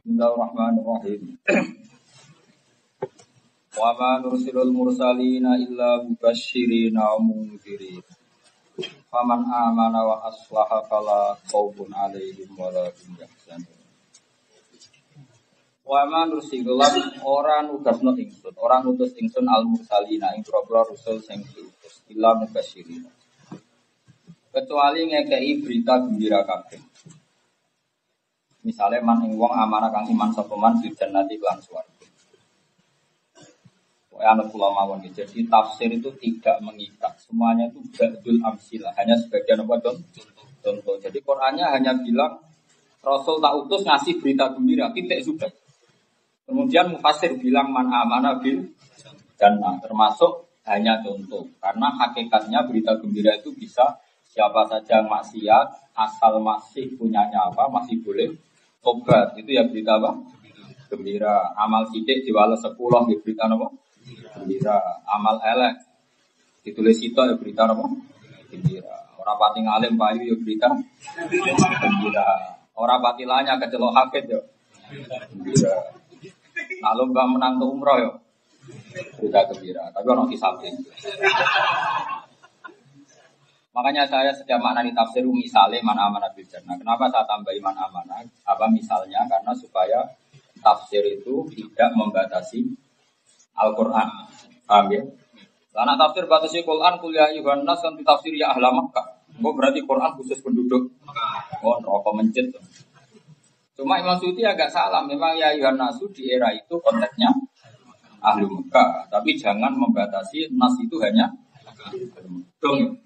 Bismillahirrahmanirrahim. Wa ma nursilul mursalina illa mubasysyirina wa mundzirin. Faman amana wa aslaha fala khaufun 'alaihim wa la hum yahzanun. Wa ma nursilul ora nugasno ingsun, ora ngutus ingsun al mursalina ing pira-pira rusul sing diutus illa mubasysyirina. Kecuali ngekei berita gembira kabeh. Misalnya man ing wong amanah kang iman sapa man di jannati lan swarga. Anut kula mawon. Jadi tafsir itu tidak mengikat. Semuanya itu ba'dul amsilah, hanya sebagian apa contoh. Jadi Qur'annya hanya bilang Rasul tak utus ngasih berita gembira, titik sudah. Kemudian mufassir bilang man amanah bil jannah, termasuk hanya contoh. Karena hakikatnya berita gembira itu bisa siapa saja maksiat asal masih punyanya apa masih boleh tobat, itu ya berita apa? Gembira. Amal sidik diwales 10 ya berita apa? Gembira. Amal elek ditulis itu ya berita apa? Gembira. Orang pati ngalim payu ya berita gembira. Orang pati lanya kecelok hafid ya gembira. Lalu mbak menang ke umroh ya berita gembira. Tapi orang kisabin. Makanya saya setiap maknani tafsir misalnya man amanah bil jannah. Kenapa saya tambah iman amanah? Apa misalnya? Karena supaya tafsir itu tidak membatasi Al-Qur'an. Paham ya? Karena tafsir batasi Quran kuliah Yuhan Nas kan tafsir ya ahla Makkah. Oh berarti Quran khusus penduduk. Oh rokok mencit. Cuma Imam Suyuti agak salah. Memang ya Yuhan Nasu di era itu konteksnya ahli Makkah. Tapi jangan membatasi Nas itu hanya dong.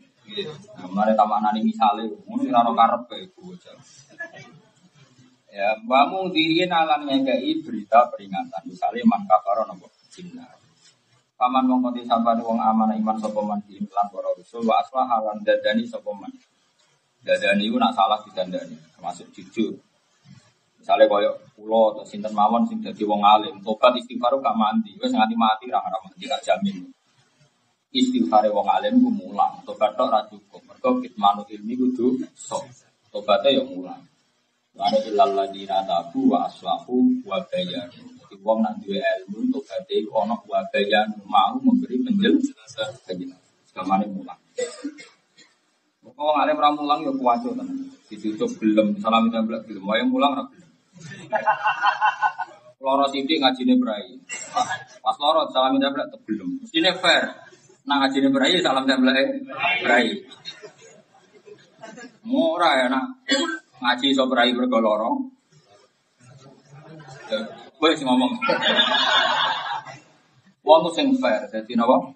Kemarin tamak nani misalnya, mungkin rano karep itu. Ya, bangun diri nalan ngekei berita peringatan. Misalnya man kafaro nopo jinna. Paman mongkoti sabane wong amanah iman sapa man di lan para rasul wa aslah halan dadani sapa man. Dadani ku nak salah didandani, termasuk jujur. Misalnya koyo kula atau sinten mawon sing dadi wong alim, tobat istighfar gak mandi, wis nganti mati ra mandi gak jamin. Istighfar wong alim ku mulang, tobat tok ra cukup. Mergo kitmanu ilmi kudu sok. Tobate yo mulang. Wa ilal ladina tabu wa aslahu wa bayanu. Jadi wong nak duwe ilmu tobate ono wa bayanu mau memberi penjelasan. Sekamane mulang. Wong alim ra mulang yo kuwaco tenan. Ditutup gelem, salam templek gelem, wae mulang ra gelem. Loro sithik ngajine brai. Pas loro salam templek gelem. Mestine fair. Nah ngajine berai salam template berai. Murah ya nak ngaji iso berai mergo lara. Kowe sing ngomong. Wong sing fair dadi napa?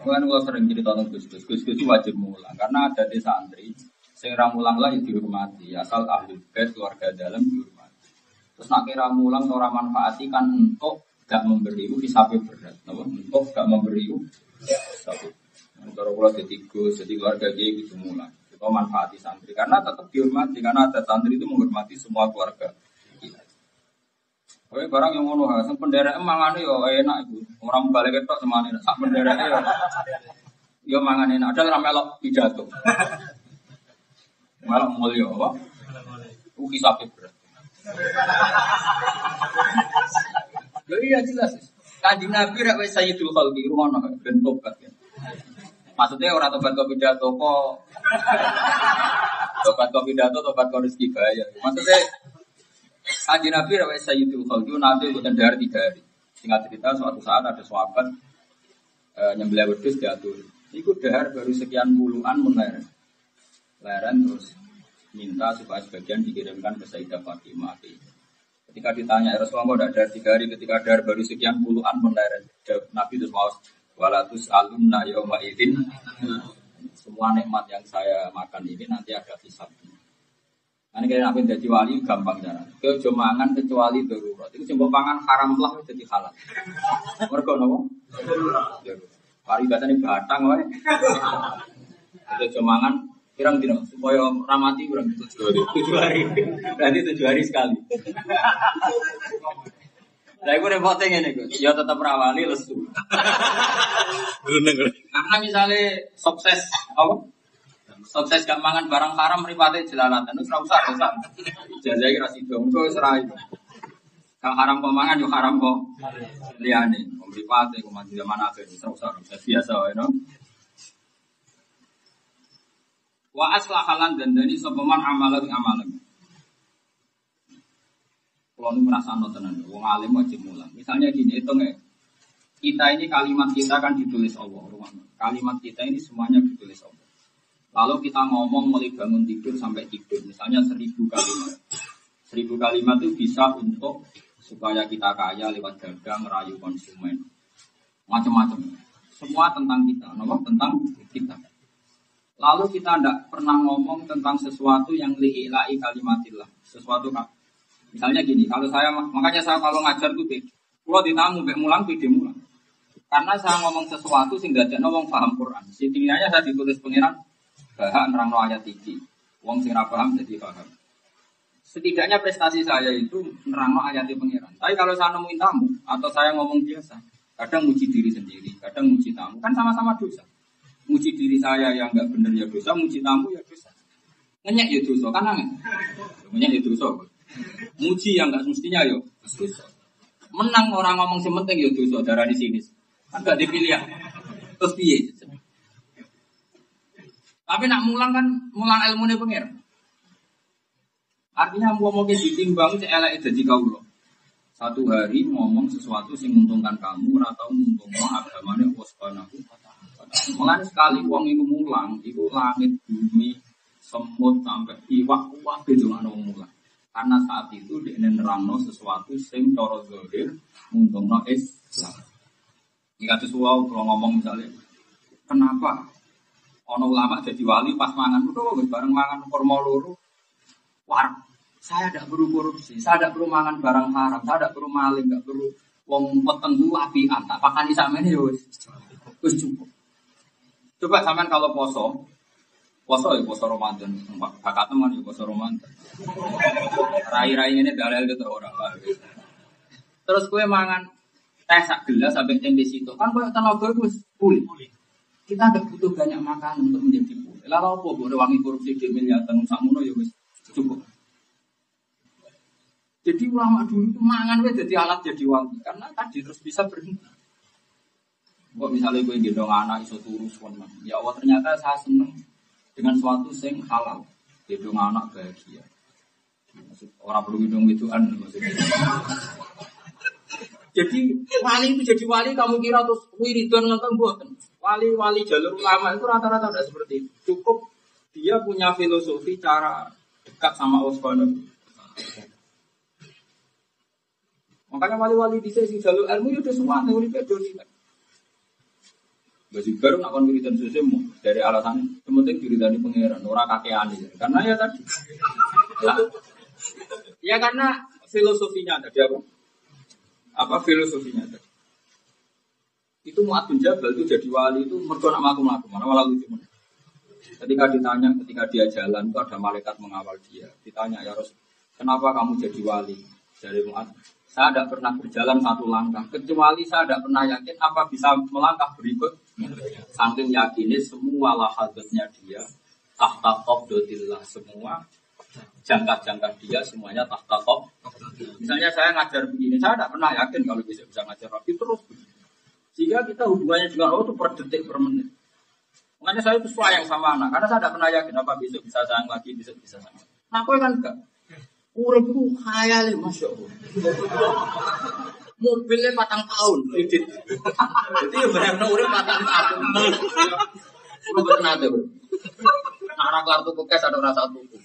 Kan kula sering cerita tentang Gus wajib mulang karena ada di santri sing ra mulang lah dihormati asal ahli bait keluarga dalam dihormati. Terus nak kira mulang ora manfaati kan untuk gak memberi hisabe berat, napa? Untuk gak memberi tapi kalau kalau jadi gus, jadi keluarga dia gitu mulai. Kita manfaati santri karena tetap dihormati karena ada santri itu menghormati semua keluarga. Oke barang yang ngono, sang penderek mangan yo enak itu. Orang balik ketok semane sak penderek yo mangan enak. Ada ramelok pidato. Malah mulya apa? Uki sapi berat. Loh iya jelas. Kanjeng Nabi rak wis sayyidul khalqi rumono ben tobat ya. Maksudnya ora tobat kok pidato kok. Tobat kok pidato, tobat kok rezeki bahaya. Maksudnya Kanjeng Nabi rak wis sayyidul khalqi nanti mboten dahar 3 hari. Singkat cerita suatu saat ada sahabat nyembelih wedhus diatur. Iku dahar baru sekian puluhan meleren. Leren terus minta supaya sebagian dikirimkan ke Sayyidah Fatimah. Ketika ditanya Rasulullah tidak ada 3 hari, ketika ada baru sekian puluhan meleren. Nabi terus mau walatus alumna yauma idzin. Semua nikmat yang saya makan ini nanti ada hisabnya. Nanti kalian apa jadi wali gampang cara. Kau mangan kecuali darurat. Itu coba pangan haram lah jadi halal. Mereka nopo. Paribatan ini batang wae. Itu mangan pirang dino supaya ramati kurang 7 hari. Berarti 7 hari sekali. Lah iku repote ngene iku. Ya tetep rawani lesu. Karena misalnya sukses apa? Sukses gak mangan barang haram mripate jelalatan. Wis ora usah. Jajake ra sida. Engko wis ra. Kalau haram kok mangan, yo haram kok liyane. Memberi pate kok mati zaman akhir biasa wae no. Wa aslahalan dan dani sapa man amalan. Kalau ini merasa tenan, wong alim wajib mulang. Misalnya gini, hitung ya. Kita ini kalimat kita kan ditulis Allah. Kalimat kita ini semuanya ditulis Allah. Lalu kita ngomong mulai bangun tidur sampai tidur. Misalnya 1000 kalimat. 1000 kalimat itu bisa untuk supaya kita kaya lewat dagang, merayu konsumen. Macam-macam. Semua tentang kita. Tentang kita. Lalu kita tidak pernah ngomong tentang sesuatu yang li'ila'i kalimatillah. Sesuatu kan. Misalnya gini, makanya saya kalau ngajar tuh kalau ditamu, mulang, mulang. Karena saya ngomong sesuatu sehingga tidak ngomong paham Quran. Setidaknya saya ditulis pengiran, bahak nerangno ayat iki. Wong sing ra paham jadi paham. Setidaknya prestasi saya itu nerangno ayat pengiran. Tapi kalau saya nemuin tamu atau saya ngomong biasa, kadang muji diri sendiri, kadang muji tamu, kan sama-sama dosa. Muji diri saya yang enggak benar ya dosa, muji tamu ya dosa. Ngenyek ya dosa, kan angin. Ngenyek ya dosa. Muji yang enggak semestinya ya dosa. Menang orang ngomong sementing ya dosa, darah di sini. Kan enggak dipilih ya. Terus piye? Tapi nak mulang kan mulang ilmune pengiran. Artinya ngomong ditimbang elek dadi kawula. Satu hari ngomong sesuatu sing menguntungkan kamu atau menguntungkan agamane Allah Subhanahu wa taala. Mulane sekali wong iku mulang, iku langit bumi semut sampai iwak kuwate yo ana mulang. Karena saat itu dekne nerangno sesuatu sing cara zahir menguntungno Islam. Iki kados kalau ngomong misalnya, kenapa ana ulama jadi wali pas mangan kudu bareng mangan kurma loro. War, saya tidak perlu korupsi, saya tidak perlu mangan barang haram, saya tidak perlu maling, tidak perlu wong peteng ku apian, tak pakani sampeyan ya wis cukup. Coba sampean kalau poso ya poso Ramadan, bakat teman ya poso Ramadan. Rai-rai ini dalil gitu orang lah. Terus kowe mangan teh sak gelas sampai tempe situ, kan koyo tenaga wis pulih. Kita tidak butuh banyak makan untuk menjadi pulih. Lalu apa boleh wangi korupsi di miliatan sakmono ya wis cukup. Jadi ulama dulu itu mangan wis jadi alat jadi wangi karena tadi terus bisa berhenti. Kok misalnya gue gendong anak iso turu suwon, ya Allah ternyata saya seneng dengan suatu sing halal. Gendong anak bahagia. Maksud orang perlu gendong ituan maksudnya. Jadi wali itu jadi wali kamu kira terus wiridan ngoten mboten. Wali-wali jalur ulama itu rata-rata tidak seperti itu. Cukup dia punya filosofi cara dekat sama Allah Subhanahu. Makanya wali-wali di sisi jalur ilmu itu semua teori peduli. Baju baru nak kon wiridan sesemu dari alasan penting diridani pangeran ora kakean iki. Karena ya tadi. Ya karena filosofinya tadi apa? Apa filosofinya tadi? Itu Mu'adz bin Jabal itu jadi wali itu mergo nak mlaku-mlaku, malah lucu. Ketika dia jalan itu ada malaikat mengawal dia. Ditanya ya Rasul, kenapa kamu jadi wali? Dari Mu'adz, saya tidak pernah berjalan satu langkah, kecuali saya tidak pernah yakin apa bisa melangkah berikut. Saking yakinnya semua lahadatnya dia tahta qabdatillah, semua jangka-jangka dia semuanya tahta qabd. Misalnya saya ngajar begini, saya tidak pernah yakin kalau bisa ngajar rapi terus. Sehingga kita hubungannya dengan Allah itu per detik per menit. Makanya saya itu sayang sama anak, karena saya tidak pernah yakin apa besok bisa sayang lagi, besok bisa sayang. Nah, aku kan enggak. Uripku khayal, Masya Allah. Mobilnya 4 tahun, kredit. Jadi ya benar-benar urip 4 tahun. Lu betul ada, bro. Anak kelar tuku cash ada rasa tuku.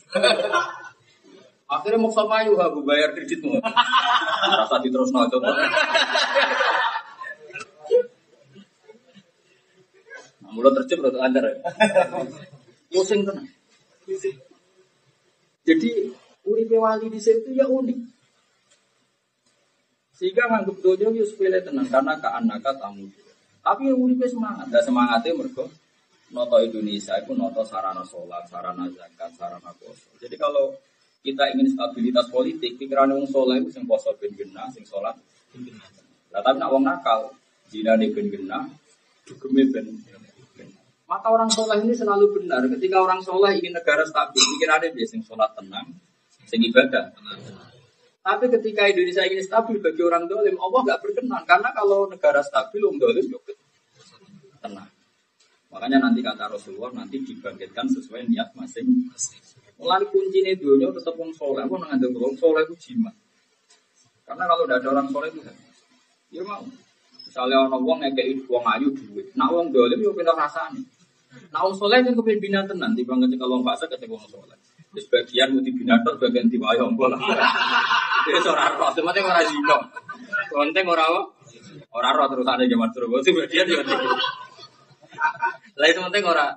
Akhirnya mau sama yuk, aku bayar kreditmu. Rasa diterusno aja. Mulai terjep atau andar ya. Pusing tenang. Jadi uripe wali di situ ya unik. Sehingga nganggep dojo yo sepele tenang karena keanaka tamu. Tapi ya uripe semangat. Dan semangatnya mergo noto Indonesia itu noto sarana sholat, sarana zakat, sarana poso. Jadi kalau kita ingin stabilitas politik, pikiran wong saleh itu sing poso ben genah, sing sholat ben genah. Lah tapi nek wong nakal, jinane ben genah, dugeme ben. Maka orang soleh ini selalu benar. Ketika orang soleh ingin negara stabil, pikirannya dia sing sholat tenang, sing ibadah tenang. Tapi ketika Indonesia ini stabil bagi orang dolim, Allah nggak berkenan. Karena kalau negara stabil, orang dolim juga tenang. Makanya nanti kata Rasulullah, nanti dibangkitkan sesuai niat masing-masing. Mulai kuncinya dunia tetap orang soleh. Aku nggak orang soleh itu jimat. Karena kalau tidak ada orang soleh itu, ya mau. Misalnya orang uang ngekei uang ayu duit, nak uang dolim yo pintar rasane. Nak uang soleh kan kepemimpinan tenan, tiba ketika uang paksa ketika uang soleh. Sebagian mau dibinator, sebagian diwayang bola. Dia seorang roh, semuanya orang jino. Konten orang roh terus ada zaman terus. Sebagian juga tidak. Lain semuanya orang.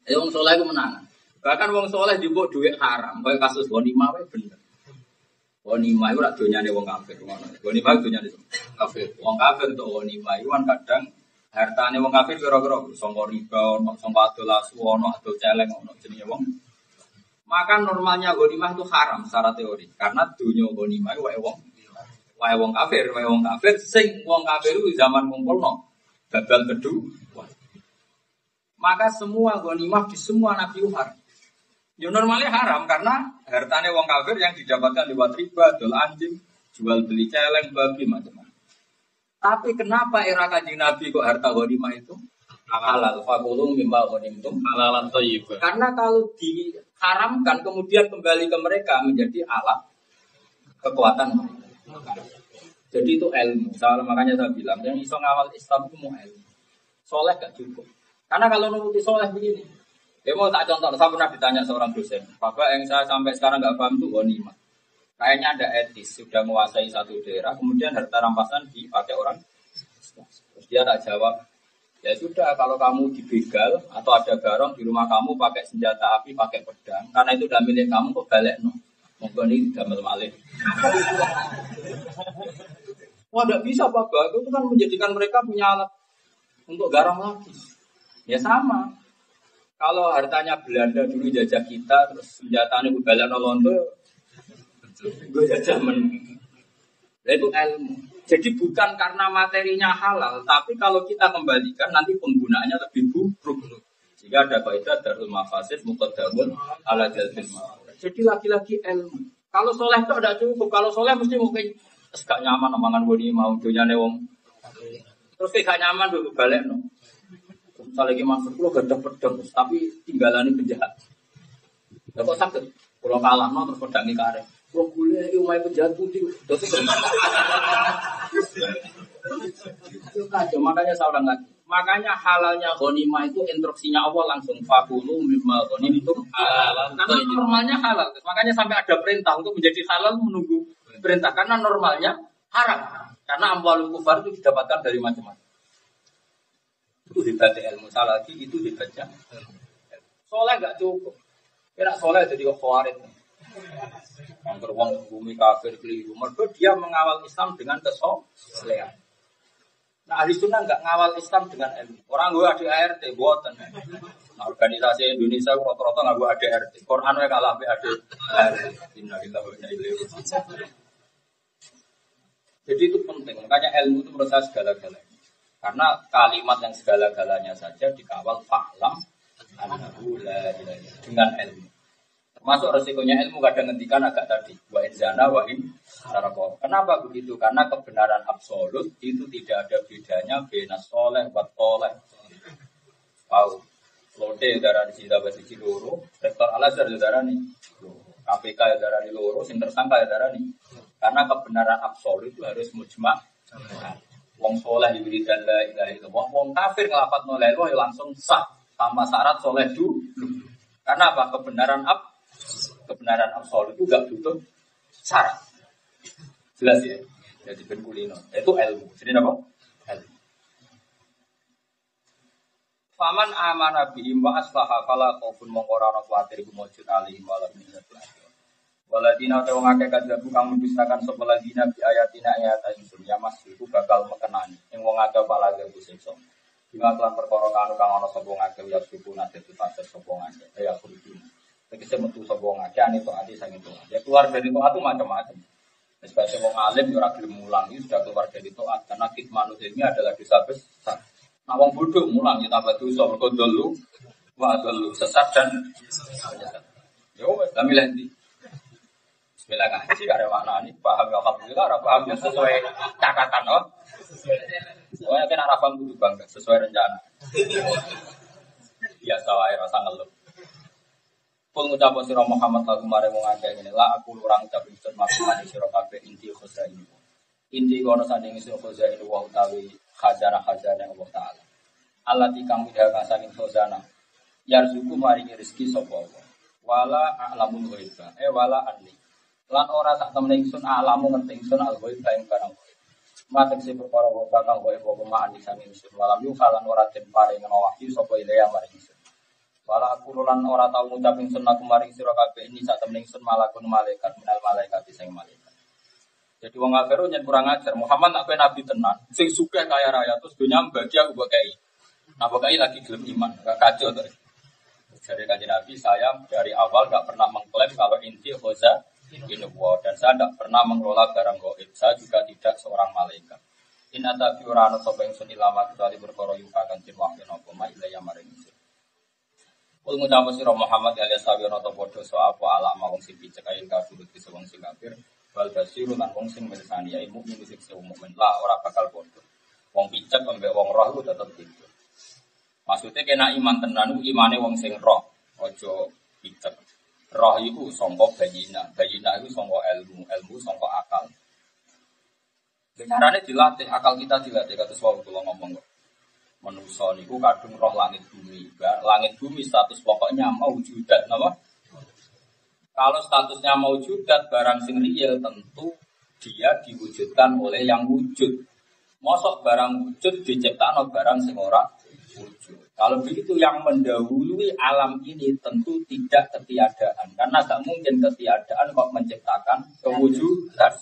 Wong soleh itu menang. Bahkan wong soleh dibuat duit haram. Kayak kasus Ghanimah itu bener. Ghanimah itu rak dunyane wong kafir. Ghanimah itu dunyane kafir. Wong kafir untuk Ghanimah itu kan kadang hartane wong kafir kira-kira sangka riba, sangka adol asu, adol celeng, jenenge wong. Maka normalnya Ghanimah itu haram secara teori. Karena dunya Ghanimah itu wae wong kafir, sing wong kafir itu zaman ngumpulno gagal kedua. Maka semua Ghanimah di semua nabi haram. Ya normalnya haram karena hartanya wong kafir yang didapatkan lewat riba, dol anjing, jual beli celeng, babi macam-macam. Tapi kenapa era Kanjeng Nabi kok harta Ghanimah itu halal? Fakulu mimma ghanimtum halalan thayyib. Karena kalau diharamkan kemudian kembali ke mereka menjadi alat kekuatan mereka. Jadi itu ilmu. Makanya saya bilang yang iso ngawal Islam itu mau ilmu. Soleh gak cukup. Karena kalau nuruti soleh begini, ya mau tak contoh, saya pernah ditanya seorang dosen, Bapak yang saya sampai sekarang nggak paham itu Ghanimah. Kayaknya ada etis, sudah menguasai satu daerah, kemudian harta rampasan dipakai orang. Terus dia tak jawab, ya sudah kalau kamu dibegal atau ada garong di rumah kamu pakai senjata api, pakai pedang, karena itu udah milik kamu kok balik no. Mungkin ini damel malih. Wah, tidak bisa Bapak, itu kan menjadikan mereka punya alat untuk garong lagi. Ya sama. Kalau hartanya Belanda dulu jajah kita, terus senjatanya balik no Londo, gue jajah itu ilmu. Jadi bukan karena materinya halal, tapi kalau kita kembalikan nanti penggunaannya lebih buruk. Jika ada kaidah darul mafasid muqaddamun ala jalbil ma'ruf. Jadi lagi-lagi ilmu. Kalau soleh itu tidak cukup. Kalau soleh mesti mungkin gak nyaman omongan gue ini mau dunia wong. Terus gak nyaman dulu balik no. Misalnya lagi masuk lo gak ada pedang, tapi tinggalan penjahat. Ya kok sakit? Kalau kalah no terus pedangi karek. Wah boleh, umai penjahat putih. Itu kacau, makanya saya ulang lagi. Makanya halalnya Ghanimah itu instruksinya Allah langsung fakulu mimma ghanimtum halalan. Karena normalnya halal. Makanya sampai ada perintah untuk menjadi halal menunggu perintah. Karena normalnya haram. Karena amwalul kufar itu didapatkan dari macam-macam. Itu hebatnya ilmu. Salah lagi itu hebatnya. Soleh enggak cukup. Kira soleh jadi khawarid. Angker wong bumi kafir keliru. Mergo dia mengawal Islam dengan kesolehan. Nah, ahli sunnah enggak ngawal Islam dengan ilmu. Orang gue ADART, buatan. Nah, organisasi Indonesia rata-rata nggak gue ADART. Quran gue kalah ADART. Jadi itu penting. Makanya ilmu itu menurut saya segala-galanya. Karena kalimat yang segala-galanya saja dikawal fa'lam annahu la ilaha illallah dengan ilmu. Termasuk resikonya ilmu kadang ngendikan agak tadi wa in zana wa in sarqa. Kenapa begitu? Karena kebenaran absolut itu tidak ada bedanya bena soleh wa toleh. Pau lote darah di sida basi loro, rektor Al-Azhar darah nih. KPK darah di loro, sing tersangka darah nih. Karena kebenaran absolut itu harus mujma'. Wong soleh wiridan la ilaha illallah, wong kafir ngelafat la ilaha langsung sah tanpa syarat soleh dulu. Karena apa? Kebenaran absolut itu gak butuh syarat. Jelas ya? Jadi ben kulino. Itu ilmu. Jadi apa? Ilmu. Faman amana bihim wa aslaha fala khaufun mongkorana kuatir kumujud alihim wa lam yahzan. Waladina ta wong akeh kadhabu kang mendustakan sapa ladina bi ayatina ayat ingsun ya mas iku bakal mekenani. Ing wong akeh palaga siksa. Bima lan perkara kang ana sapa ngakeh ya suku nate dipates sapa ngakeh. Ya kudu. Tegese metu sapa wong akeh ane tok ati sange tok. Ya keluar dari tok itu macam-macam. Sebagai wong alim ya ora gelem mulang iki sudah keluar dari tok karena kitmanut ini adalah dosa besar. Nah wong bodoh mulang ya tambah dosa mergo dulu wa dulu sesat dan yo wis kami lanti. Bismillah ngaji karena mana nih paham ya alhamdulillah, ora paham ya sesuai catatan oh. Soalnya kan arah paham kudu bangga sesuai rencana. Biasa wae rasa ngeluh. Pun ngucap sira Muhammad lagu mare wong akeh ngene la aku orang ucap ingsun maksud sira kabeh inti khosa ini. Inti kono sanding sira khosa ini wa utawi khazanah Allah taala. Allah dikang midha saking khazanah. Yarzuku maringi rezeki sapa Allah. Wala a'lamul ghaiba. Wala anni. Lan ora sak temene ingsun alamu ngerti ingsun al-ghaiba ing barang. Matek se perkara wa bakang wa apa ma'ani saking ingsun. Walam yu kalan ora den paring wahyu sapa ilaya maring ingsun. Wala aku lan ora tau ngucap ingsun aku maring sira kabeh ini sak temene ingsun malakun malaikat minal malaikat sing malaikat. Jadi wong kafir nyen kurang ajar. Muhammad nak kowe nabi tenan, sing sugih kaya raya terus dunya bagi aku mbok kei. Nah mbok kei lagi gelem iman, gak kacau to. Jadi kanjeng Nabi saya dari awal gak pernah mengklaim kalau inti khoza ini dan saya tidak pernah mengelola barang gaib. Saya juga tidak seorang malaikat. In ata fi ora ana sapa ingsun ilama kecuali perkara yukakan tin wahyu napa ma ilaya maring ingsun. Kul ngucap sira Muhammad alias sawi ana ta padha so apa alama wong sing picek ayin kafir bisa wong sing kafir wal basirun lan wong sing mirsani ya mukmin sing mukmin lah ora bakal padha. Wong picek ambek wong roh ku tetep gitu. Maksudnya kena iman tenan imane wong sing roh, aja picek. Roh iku sangka bayina iku sangka ilmu sangka akal. Carane dilatih, akal kita dilatih kados wau kula ngomong kok. Manusa niku kadung roh langit bumi. Langit bumi status pokoknya maujudat napa? Kalau statusnya maujudat barang sing real tentu dia diwujudkan oleh yang wujud. Mosok barang wujud diciptakno barang sing ora wujud. Kalau begitu yang mendahului alam ini tentu tidak ketiadaan karena gak mungkin ketiadaan kok menciptakan kewujudan.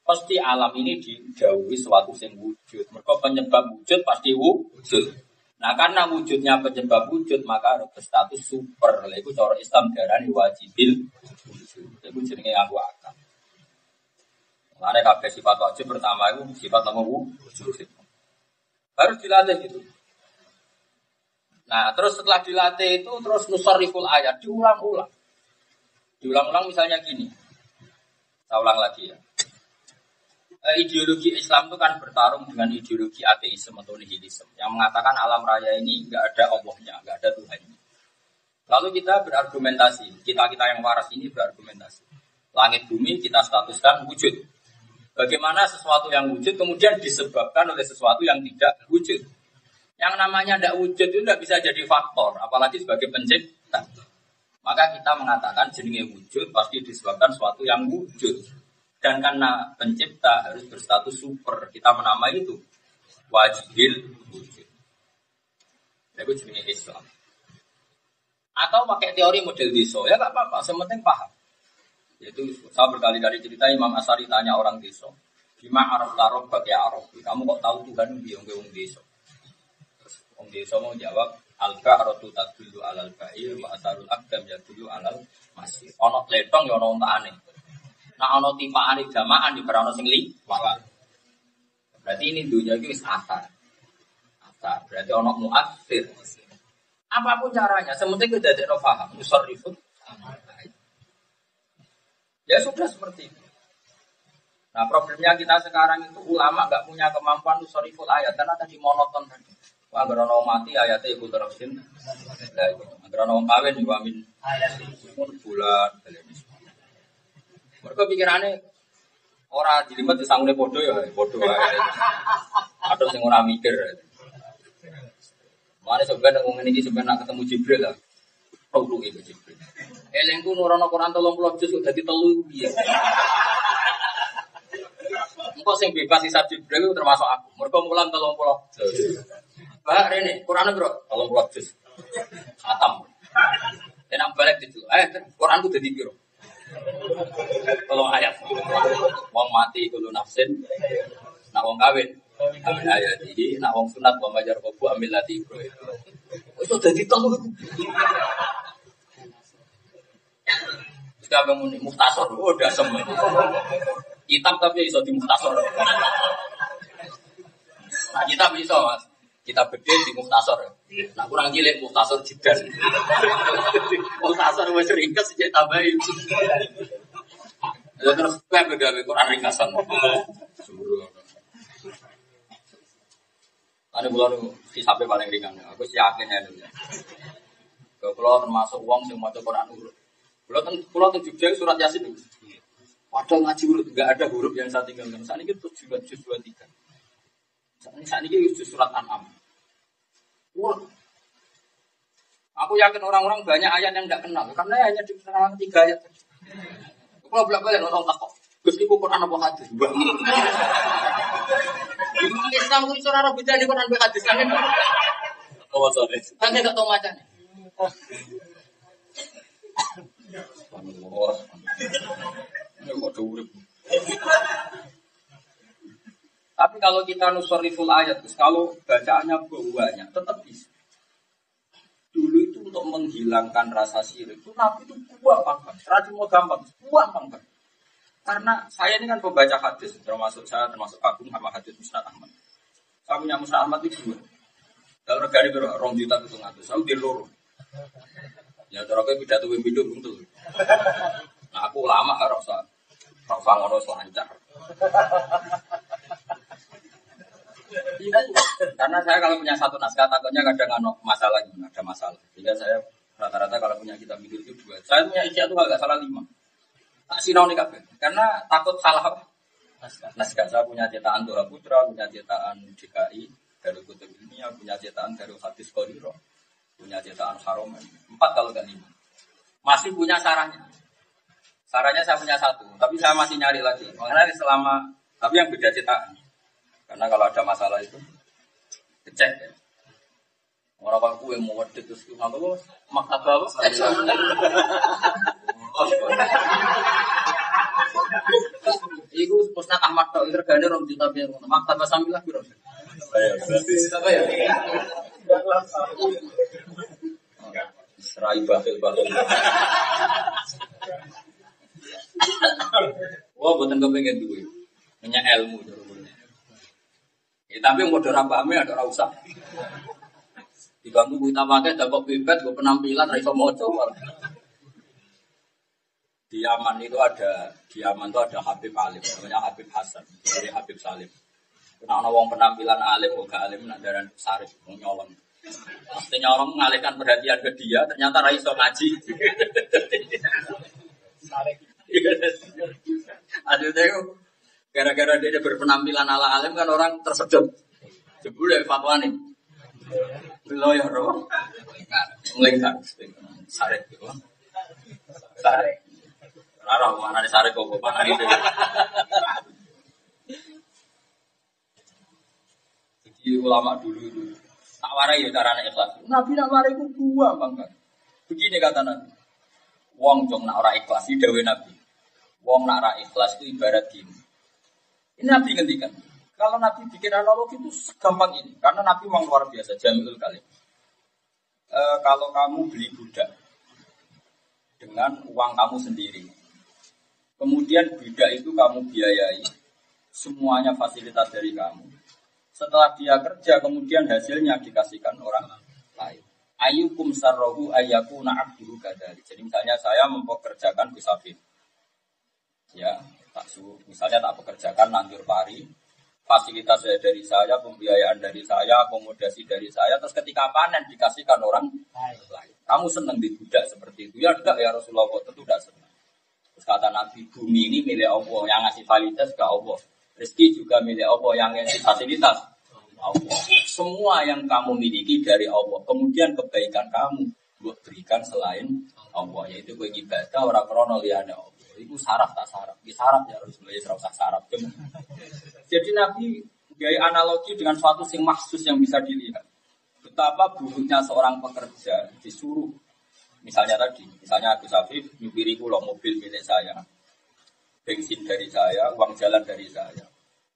Pasti alam ini didhawuhi suatu sing wujud. Mergo penyebab wujud pasti wujud. Nah, karena wujudnya penyebab wujud maka harus berstatus super. Lha iku cara Islam darani wajibil wujud. Iku jenenge nganggo akal. Mane kabeh sifat wajib pertama itu sifat nama wujud. Harus dilatih gitu. Nah, terus setelah dilatih itu terus nusarriful ayat diulang-ulang. Diulang-ulang misalnya gini. Saya ulang lagi ya. Ideologi Islam itu kan bertarung dengan ideologi ateisme atau nihilisme yang mengatakan alam raya ini nggak ada Allahnya, nggak ada Tuhannya. Lalu kita berargumentasi, kita yang waras ini berargumentasi. Langit bumi kita statuskan wujud. Bagaimana sesuatu yang wujud kemudian disebabkan oleh sesuatu yang tidak wujud. Yang namanya tidak wujud itu tidak bisa jadi faktor, apalagi sebagai pencipta. Maka kita mengatakan jenenge wujud pasti disebabkan sesuatu yang wujud. Dan karena pencipta harus berstatus super, kita menamai itu wajibil wujud. Itu jenis Islam. Atau pakai teori model desa, ya nggak apa-apa, sementing paham. Yaitu saya berkali-kali cerita Imam Asy'ari tanya orang desa, gimana araf tarof bagi araf? Kamu kok tahu Tuhan biang wong desa? Terus wong desa mau jawab, al-ba'ratu tadullu alal ba'ir wa asarul aqdam yadullu alal masir. Ono tletong ya ono untane. Nah, ono tipaan jamaan di berano sing liwat. Berarti ini dunia itu wis asar. Asar. Berarti ono muassir. Apapun caranya, sementing kita tidak paham. Musarrifun. Ya sudah seperti itu. Nah, problemnya kita sekarang itu ulama nggak punya kemampuan musarriful ayat karena tadi monoton tadi. Wah, gerono mati ayatnya ibu terusin. Lah itu. Gerono kawin juga amin. Ayat bulan. Mereka pikirannya orang jelimet disangune bodoh ya, bodoh aja. Atau sing ora mikir. Mane sebenarnya ngomong ini sebenarnya ketemu Jibril lah. Perlu itu Jibril. Elengku nurono Quran 30 juz kok dadi 3 piye. Engko sing bebas hisab Jibril termasuk aku. Mergo mulang 30 juz. Pak rene, Quran bro 30 juz. Khatam. Enak balik itu. Quran ku dadi piro? Kalau ayat wong mati kulo nafsin nak wong kawin amin ayat iki nak wong sunat wa majar kubu amil lati bro wis dadi telu sudah muni mukhtasar udah semua kitab tapi iso di mukhtasar nah kitab iso Mas kita beda di mukhtasar nah kurang cilik mukhtasar jidan mukhtasar wis ringkes sejak tambahin Ya terus kowe gawe Quran ringkasan. Suruh. Ada bulan hisabe paling ringan. Aku yakin ya dulu. Kalau termasuk uang yang maca Quran urut. Kalau teng Jogja surat Yasin itu. Padahal ngaji urut enggak ada huruf yang saya tinggalkan. Saat ini juz 23. Saat ini juz surat An'am. Urut. Aku yakin orang-orang banyak ayat yang enggak kenal karena hanya diterangkan 3 ayat. Kalau bolak-balik nonton takok. Gus iku Quran apa hadis? Islam itu ora ora bedane Quran mbek hadis kan. Oh, sorry. Kan gak tau macane. Oh. Ya kok urip. Tapi kalau kita nusoriful ayat, kalau bacaannya banyak, tetap bisa. Dulu itu untuk menghilangkan rasa syirik itu Nabi itu gampang banget. Rajin mau gampang banget. Karena saya ini kan pembaca hadis, termasuk kagum sama hadis Musnad Ahmad. Saya punya Musnad Ahmad itu 2. Kalau regane berapa? 2 juta 700. Saya di loro. Ya cara kowe pidato pindho buntu. Nah aku lama ora usah ngono selancar. Karena saya kalau punya satu naskah takutnya kadang ada masalah. Sehingga saya rata-rata kalau punya kitab itu 2. Saya punya ijazah itu agak salah 5. Tak sinau nih kabeh. Karena takut salah naskah. Saya punya cetakan Doha Putra, punya cetakan DKI dari Kutub Ilmiah, punya cetakan dari Hadis Qadiro, punya cetakan Haromen. 4 kalau enggak 5. Masih punya sarahnya. Sarahnya saya punya 1, tapi saya masih nyari lagi. Makanya tapi yang beda cetakan. Karena kalau ada masalah itu dicek ya. Orang aku yang mau wedit terus ngapa maktabah apa? Iku Musnad Ahmad tok regane 2 juta piye ngono. Maktabah Samilah piro? Saya gratis. Apa ya? Serai batil. Wah, boten kepengin duwe. Punya ilmu tapi mau ora pahame ada ora usah. Dibantu kita pakai dapat pipet gue penampilan ra iso maca. Di Yaman itu ada Habib Alim, namanya Habib Hasan, dari Habib Salim. Kena ana wong penampilan alim kok gak alim nak daran sarif wong nyolong. Pasti nyolong mengalihkan perhatian ke dia, ternyata ra iso ngaji. Sarif. Aduh teh gara-gara dia berpenampilan ala alim kan orang tersedot. Jebule fatwa nih. Lawyer roh. Melingkar. Sarek gitu. Sarek. Arah mana di sarek kok mana itu. Jadi ulama dulu itu tak warai ya carane ikhlas. Nabi nak warai ku buang bangga. Begini kata Nabi. Wong jong nak ora ikhlas iki dawuh Nabi. Wong nak ora ikhlas itu ibarat gini. Ini Nabi ngendikan. Kalau Nabi bikin analogi itu segampang ini. Karena Nabi memang luar biasa. Jami'ul Kalim. Kalau kamu beli budak dengan uang kamu sendiri. Kemudian budak itu kamu biayai. Semuanya fasilitas dari kamu. Setelah dia kerja, kemudian hasilnya dikasihkan orang lain. Ayyukum sarrohu ayyakuna abduhu kadari. Jadi misalnya saya mempekerjakan Gusafin. Ya, misalnya tak pekerjakan nandur pari. Fasilitas dari saya, pembiayaan dari saya, akomodasi dari saya, terus ketika panen dikasihkan orang lain. Kamu senang dibudak seperti itu? Ya enggak ya Rasulullah, tentu tidak senang. Terus kata Nabi, bumi ini milik Allah, yang ngasih fasilitas ke Allah. Rezeki juga milik Allah, yang ngasih fasilitas Allah. Semua yang kamu miliki dari Allah. Kemudian kebaikan kamu buat berikan selain Allah, yaitu ibadah orang krono liyane Allah. Itu saraf tak saraf, di saraf ya Rasulullah serasa saraf. Jadi Nabi gaya analogi dengan suatu sing mahsus yang bisa dilihat. Betapa buruknya seorang pekerja disuruh, misalnya Agus Afif nyupiri pulau mobil milik saya, bensin dari saya, uang jalan dari saya.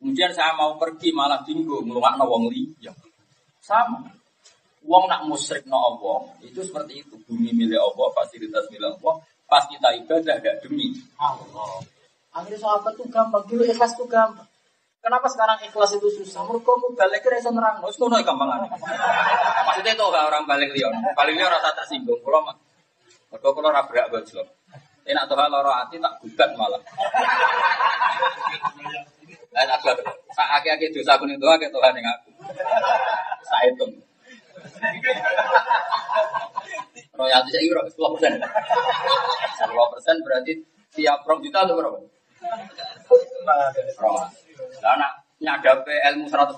Kemudian saya mau pergi malah dinggo ngelungakno wong liya. Sama. Wong nak musyrik no Allah itu seperti itu. Bumi milik Allah, fasilitas milik Allah. Pas kita ibadah tidak demi Allah. Akhirnya sahabat itu gampang, dulu ikhlas itu gampang. Kenapa sekarang ikhlas itu susah? Menurut kamu balik ke rasa nerang, harus kuno gampangan. Maksudnya itu orang balik lion, balik lion rasa tersinggung. Kalau ora berak bajlok. Enak tuh loro ati tak gugat malah. Enak tuh. Sak akeh-akeh dosa kuning doa ke Tuhan ning aku. Saya hitung. Royalti saya kira 10%. 10% berarti tiap juta itu berapa? Lah nak nyadape ilmu 100%.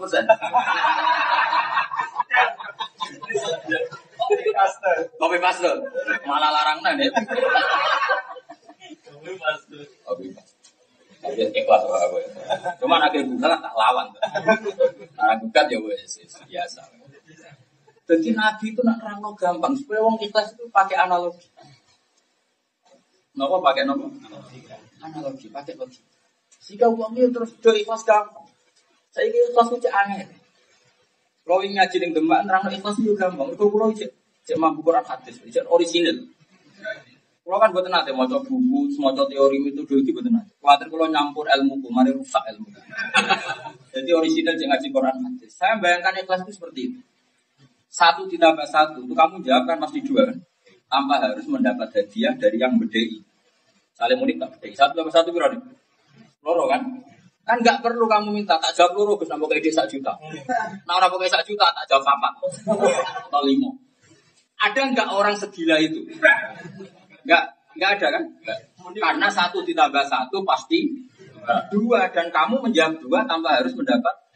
Kopi paste. Malah larang nih. Kopi paste. Tapi ikhlas aku. Cuma akhir bulan tak lawan. Nah, gugat ya wes biasa. Jadi Nabi itu nak terang gampang. Supaya orang ikhlas itu pakai analogi. Kenapa pakai nopo? Analogi, pakai logika. Jika uangnya terus do ikhlas gampang. Saya kira ikhlas itu aneh. Kalau ingin ngaji dengan Demak, terang ikhlas itu gampang. Kalau cek mampu Quran hadis, cek orisinil. Kalau kan buat nanti mau coba buku, mau coba teori metodologi buat nanti. Khawatir kalau nyampur ilmu, mari rusak ilmu. Jadi orisinil cek ngaji Quran hadis. Saya bayangkan ikhlas itu seperti itu. 1 ditambah 1, itu kamu jawab kan pasti 2 kan? Tanpa harus mendapat hadiah dari yang bedai. Saling unik tak bedai. 1 tambah 1 berapa? Loro kan? Kan nggak perlu kamu minta tak jawab loro, Gus nambah kayak 1 juta. Nah orang pakai 1 juta tak jawab 4 atau 5. Ada nggak orang segila itu? Nggak ada kan? Karena 1 ditambah 1 pasti 2 dan kamu menjawab 2 tanpa harus mendapat.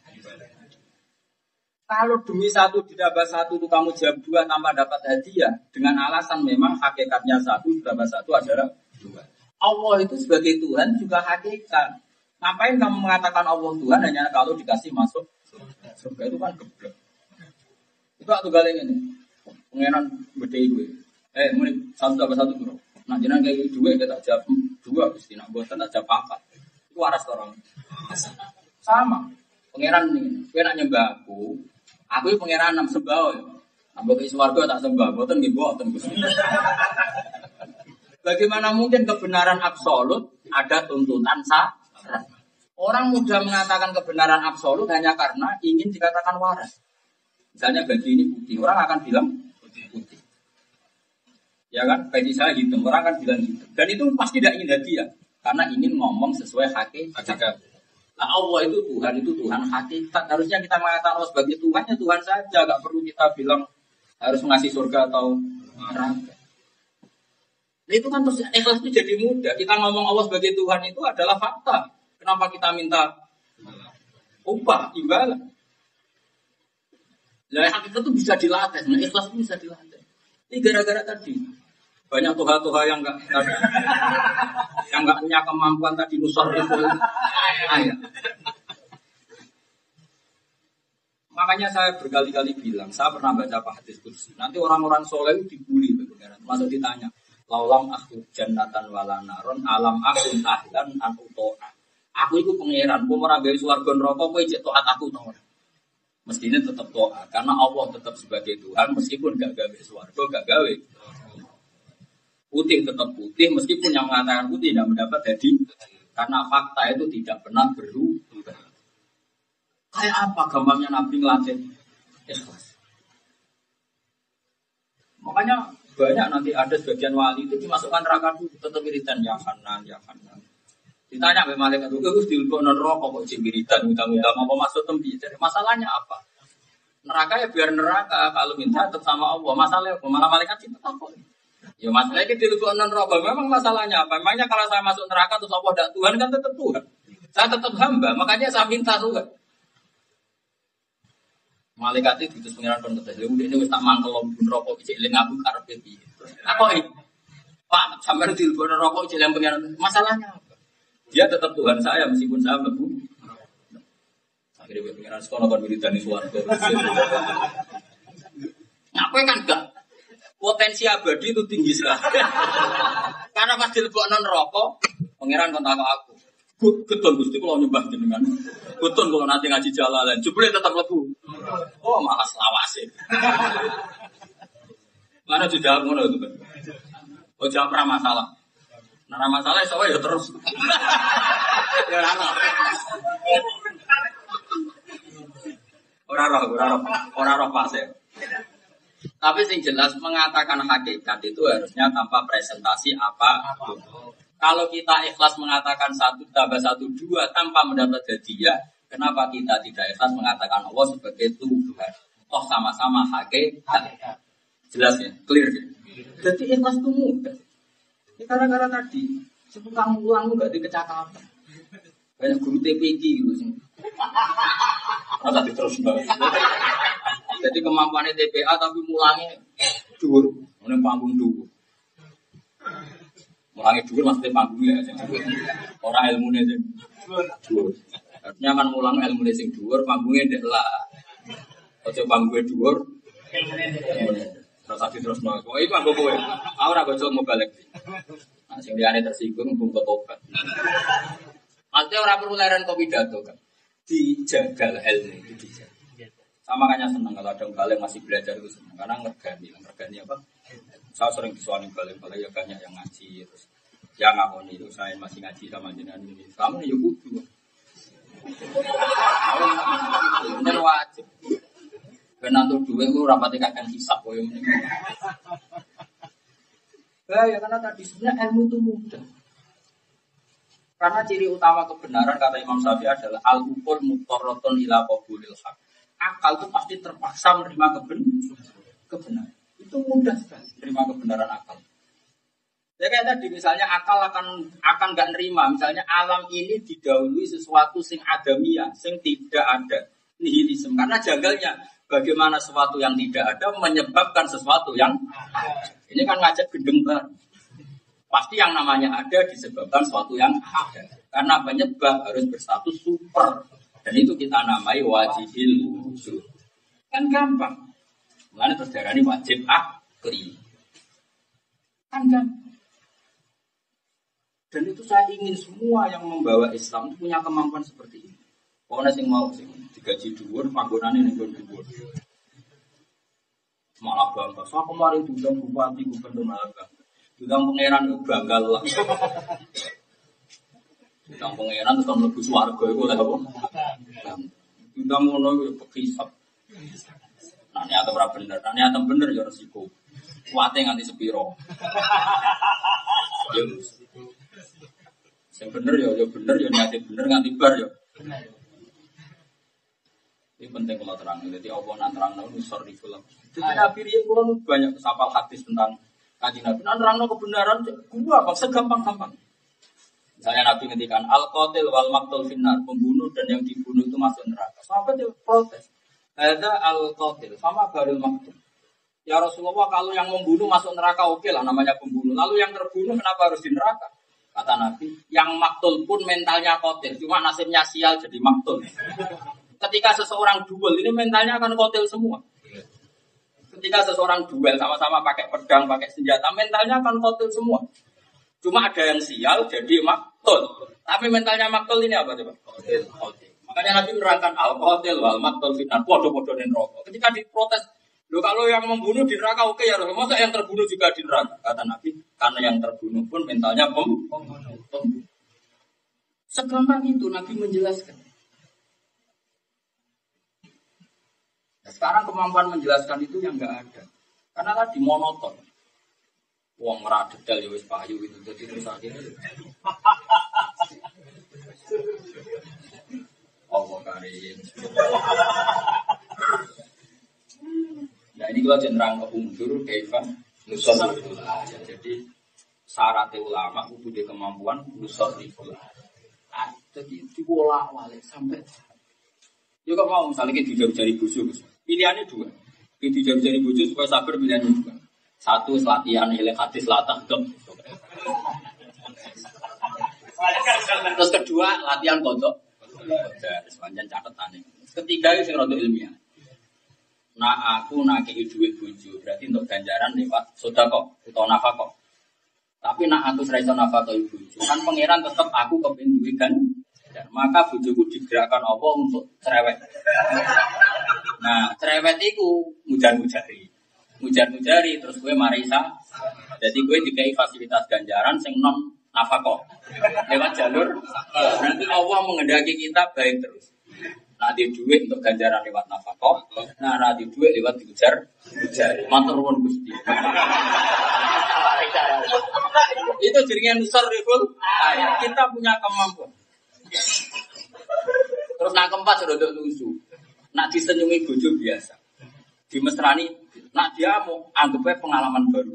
Kalau demi 1 ditambah 1 itu kamu jawab 2 tanpa dapat hadiah dengan alasan memang hakikatnya 1 ditambah 1 adalah 2. Allah itu sebagai Tuhan juga hakikat. Ngapain kamu mengatakan Allah Tuhan hanya kalau dikasih masuk surga? Itu kan geblek. Itu aku galeng ini. Pengenan bedai gue. Muni 1 tambah 1 bro. Nah jangan kayak 2 kita jawab 2 pasti nak bosan tak jawab 4. Itu waras orang. Sama. Pengenan ini. Gue nak nyembah aku pengenan 6 sembah ya. Ambek isi warga tak sembah. Boten nggih boten Gusti. Bagaimana mungkin kebenaran absolut ada tuntutan syarat? Orang mudah mengatakan kebenaran absolut hanya karena ingin dikatakan waras. Misalnya baju ini putih, orang akan bilang putih. Ya kan, baju saya hitam, orang akan bilang hitam. Dan itu pasti tidak ingin hadiah, karena ingin ngomong sesuai hakikat. Nah, Allah itu Tuhan hakikat. Harusnya kita mengatakan Allah sebagai Tuhan, ya Tuhan saja. Gak perlu kita bilang harus mengasih surga atau neraka. Nah, itu kan terus ikhlas itu jadi mudah. Kita ngomong Allah sebagai Tuhan itu adalah fakta. Kenapa kita minta upah, imbalan? Nah, hakikat itu bisa dilatih. Nah, ikhlas itu bisa dilatih. Ini gara-gara tadi. Banyak tuha-tuha yang enggak punya kemampuan tadi nusor itu. Ayah. Makanya saya berkali-kali bilang, saya pernah baca hadis kursi. Nanti orang-orang soleh itu dibully. Masuk ditanya. Laulam aku jannatan walanaron alam aku tahlan aku to'ah. Aku itu pangeran, aku meragawi swarga neraka, kowe cek taat aku to ora. Mestinya tetap taat karena Allah tetap sebagai Tuhan meskipun gak gawe swarga, gak gawe. Putih tetap putih meskipun yang mengatakan putih tidak mendapat hadiah karena fakta itu tidak pernah berubah. Kayak apa gampangnya Nabi ngelatih ikhlas. Makanya banyak nanti ada sebagian wali itu dimasukkan neraka dulu tetap wiridan ya Hanan. Ditanya sama malaikat itu, Gus dilebokno neraka kok jek wiridan utang-utang apa maksud tembi? Jadi masalahnya apa? Neraka ya biar neraka, kalau minta tetap sama Allah. Masalahnya apa? Malah malaikat cinta apa? Ya masalahnya dilebokno neraka. Memang masalahnya apa? Memangnya kalau saya masuk neraka terus Allah tidak Tuhan kan tetap Tuhan. Saya tetap hamba, makanya saya minta juga. Malaikat itu terus pengiran kontes. Ya udah ini wis tak mangkel neraka cek eling aku karepe piye. Apa iki? Pak, sampeyan dilebokno neraka cek eling pengiran. Masalahnya apa? Dia tetap Tuhan saya meskipun saya mlebu. Akhirnya pengiran sekolah kon wiridan di swarga. Ngapain kan enggak? Potensi abadi itu tinggi sekali. Karena pas dilebokno neraka, pengiran kon takok aku. Betul Gusti kula nyembah jenengan. Betul kula nanti ngaji jalalan. Jebule tetap mlebu. Oh, malah selawase. Mana dijawab ngono itu, Pak. Oh, jawab ra masalah. Nah, masalah soalnya ya terus. Ya ora roh pas ya. Tapi sing jelas mengatakan hakikat itu harusnya tanpa presentasi apa. Kalau kita ikhlas mengatakan 1 tambah 1 2 tanpa mendapat hadiah, kenapa kita tidak ikhlas mengatakan Allah sebagai Tuhan? Oh sama-sama hakikat. Jelas ya, clear ya. Jadi ikhlas itu mudah. Ini gara-gara tadi, sepulang ulang gak dikecakapan. Banyak guru TPG gitu sih. Masa diterus banget. Jadi kemampuannya TPA tapi mulangnya dhuwur, ngene panggung dhuwur. Mulangnya dhuwur maksudnya panggungnya sing dhuwur. Ora ilmune sing dhuwur. Artinya kan mulang ilmune sing dhuwur, panggungnya ndek lah. Aja panggungnya dhuwur. Terus terus no. Oh iku anggo kowe. Aku ora gojol mau balik. Nah sing liyane tersinggung mung tobat. Artinya ora perlu leren kok pidato kan. Dijagal ilmu itu dijaga. Sama makanya senang kalau ada balik masih belajar itu senang karena ngergani apa? Saya sering disuani balik ya banyak yang ngaji terus yang ngakoni itu saya masih ngaji sama jenengan ini. Kamu ya kudu. Bener wajib. Benar tuh dua itu rapati kakek hisap koyo meneh. Ya karena tadi sebenarnya ilmu itu mudah. Karena ciri utama kebenaran kata Imam Syafi'i adalah al-uqul mutarratun ila qabulil haq. Akal itu pasti terpaksa menerima kebenaran. Itu mudah sekali menerima kebenaran akal. Ya kayak tadi misalnya akal akan nggak nerima. Misalnya alam ini didahului sesuatu sing adamiyah, sing tidak ada nihilisme. Karena janggalnya bagaimana sesuatu yang tidak ada menyebabkan sesuatu yang ada. Ini kan ngajak gendeng baru. Pasti yang namanya ada disebabkan sesuatu yang ada. Karena penyebab harus berstatus super. Dan itu kita namai wajibil wujud. Kan gampang. Mulanya terjadi ini wajib akli. Kan gampang. Dan itu saya ingin semua yang membawa Islam itu punya kemampuan seperti ini. Pokoknya yang mau sih digaji dhuwur, panggonane ning dhuwur. Malah bangga. Saya kemarin diundang bupati gubernur malah bangga. Diundang pangeran itu bangga lah. Diundang pangeran terus mlebu swarga iku lha apa? Diundang ngono iku pekisap. Nah niat ora bener, niat bener ya resiko. Kuwate nganti sepiro. Ya sing bener ya bener ya niate bener nganti bar ya. Ini penting kalau terang. Jadi Allah nak terang nusor di film. Jadi Nabi Rian kurang banyak kesapal hadis tentang kaji Nabi. Nak terang kebenaran gua apa segampang-gampang. Misalnya Nabi ngendikan al-qatil wal maqtul finnar, pembunuh dan yang dibunuh itu masuk neraka. Sahabat dia protes. Ada al-qatil sama baril maqtul. Ya Rasulullah kalau yang membunuh masuk neraka oke lah namanya pembunuh. Lalu yang terbunuh kenapa harus di neraka? Kata Nabi, yang maktul pun mentalnya qatil, cuma nasibnya sial jadi maktul. Ketika seseorang duel, ini mentalnya akan kotil semua. Ketika seseorang duel sama-sama pakai pedang, pakai senjata, mentalnya akan kotil semua. Cuma ada yang sial, jadi maktul. Tapi mentalnya maktul ini apa coba? Kotil. Makanya Nabi menerangkan al-kotil wal maktul fitnah. Podo-podo dan rokok. Ketika diprotes, loh kalau yang membunuh di neraka oke ya Rasul. Masa yang terbunuh juga di neraka? Kata Nabi, karena yang terbunuh pun mentalnya pembunuh. Segampang itu Nabi menjelaskan. Sekarang kemampuan menjelaskan itu yang enggak ada. Karena tadi monoton. Wong ora detail ya wis payu itu. Jadi terus akhirnya Allah karim. Nah ini kalau jenderang ke unsur kaifa nusor itu lah. Jadi syarat ulama itu di kemampuan nusor itu lah. Jadi dibolak-balik sampai juga mau misalnya kita jari bujuk. Pilihannya dua. Kita jari bujuk supaya sabar pilihannya dua. Satu latihan ilmu hadis latah dong. Terus kedua latihan kodok. Sepanjang catatan ini. Ketiga itu yang ilmiah. Nah aku nakei duit bujuk berarti untuk ganjaran lewat sedekah atau nafkah. Tapi nak aku seraiso nafkah ibu bujuk kan pangeran tetap aku kepengin duit kan. Maka bujuku digerakkan Allah untuk cerewet. Nah, cerewet itu mujar-mujari terus gue marisa. Jadi gue dikai fasilitas ganjaran sing non nafkah lewat jalur. Nanti Allah menghendaki kita baik terus. Nah, di duit untuk ganjaran lewat nafkah. Nah, di duit lewat diujar. Matur nuwun Gusti. Itu jaringan nusariful. Kita punya kemampuan. Terus nak keempat sudah lucu. Nak disenyumi bojo biasa. Dimesrani, nak dia mau anggapnya pengalaman baru.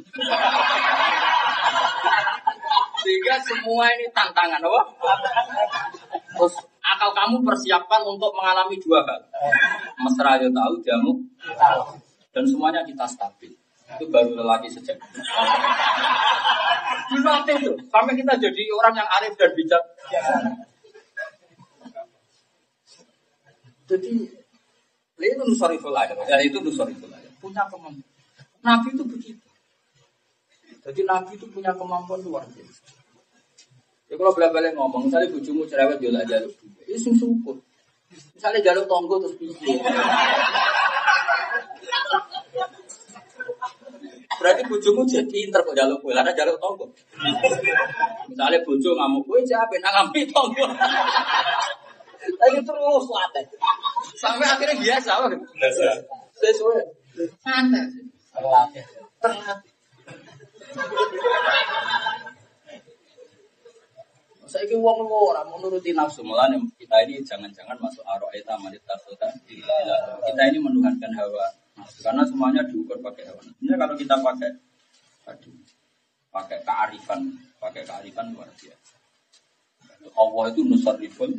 Sehingga semua ini tantangan, apa? Terus akal kamu persiapkan untuk mengalami dua hal. Mesra aja tahu, jamu dan semuanya kita stabil. Itu baru lelaki sejak. Dilatih tuh, sampai kita jadi orang yang arif dan bijak. Jadi itu nusariful aja, itu nusariful aja. Punya kemampuan. Nabi itu begitu. Jadi Nabi itu punya kemampuan luar biasa. Ya kalau bela-bela ngomong, misalnya bojomu cerewet jual aja, itu syukur. Misalnya jalur tonggo terus pikir. Berarti bojomu jadi pinter kok jalur kue, ada jalur tonggo. Misalnya bojo ngamuk kue, siapa yang ngambil tonggo? Tapi terus latih. Sampai akhirnya biasa. Sesuai. Santai. Terlatih. Saya kira uang orang menuruti nafsu. Mulanya kita ini jangan-jangan masuk aro'eta manita sota. Kita ini menuhankan hawa nafsu. Karena semuanya diukur pakai hawa nafsu. Sebenarnya kalau kita pakai kearifan luar biasa. Allah itu nusarifun.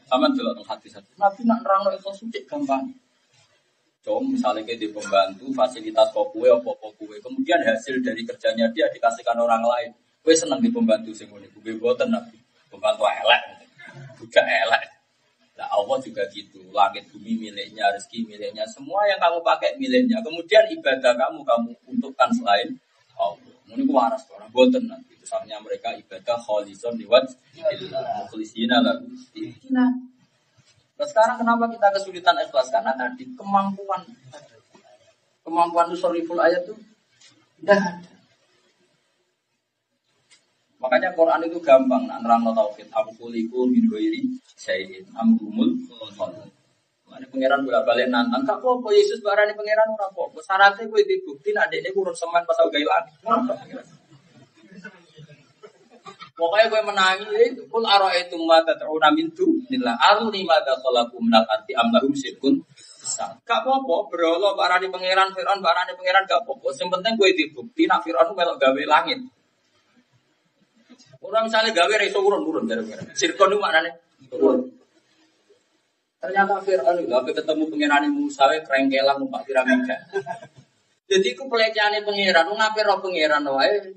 Sama jelas hati-hati. Nabi nak nerangno ikhlas suci gampang. Misalnya kayak di pembantu, fasilitas kokue, apa-apa. Kemudian hasil dari kerjanya dia dikasihkan orang lain. Kue seneng di pembantu sing ngene. Kue boten Nabi. Pembantu elek. Budak elek. Nah Allah juga gitu. Langit bumi miliknya, rezeki miliknya. Semua yang kamu pakai miliknya. Kemudian ibadah kamu untukkan selain Allah. Ini waras orang boten Nabi. Misalnya mereka ibadah kholison liwat mukhlisina lagu. Nah sekarang kenapa kita kesulitan ikhlas? Karena tadi kemampuan nusariful ayat itu tidak ada. Makanya Quran itu gampang. Nerangno tauhid. Amkuliku min ghairi syai'in amhumul khaliqun. Mane pangeran bolak-balik nantang. Kak apa Yesus barani pangeran ora apa. Syaratnya kowe dibukti nek dekne kurun semen pas gawe langit. Pokoknya gue menangi, kul ara'aytum ma tad'una min dunillah aruni ma dakhalaqu minal ardi am lahum syirkun besar. Gak apa-apa, berolo barani pangeran Firaun, barani pangeran gak apa-apa. Yang penting gue dibukti nak Firaun melok gawe langit. Orang misalnya gawe iso urun dari pangeran. Syirkun itu maknane urun. Ternyata Firaun gawe ketemu pangeran Musa wae krengkelan numpak piramida. Jadi ku pelecehanane pangeran, ngape ro pangeran wae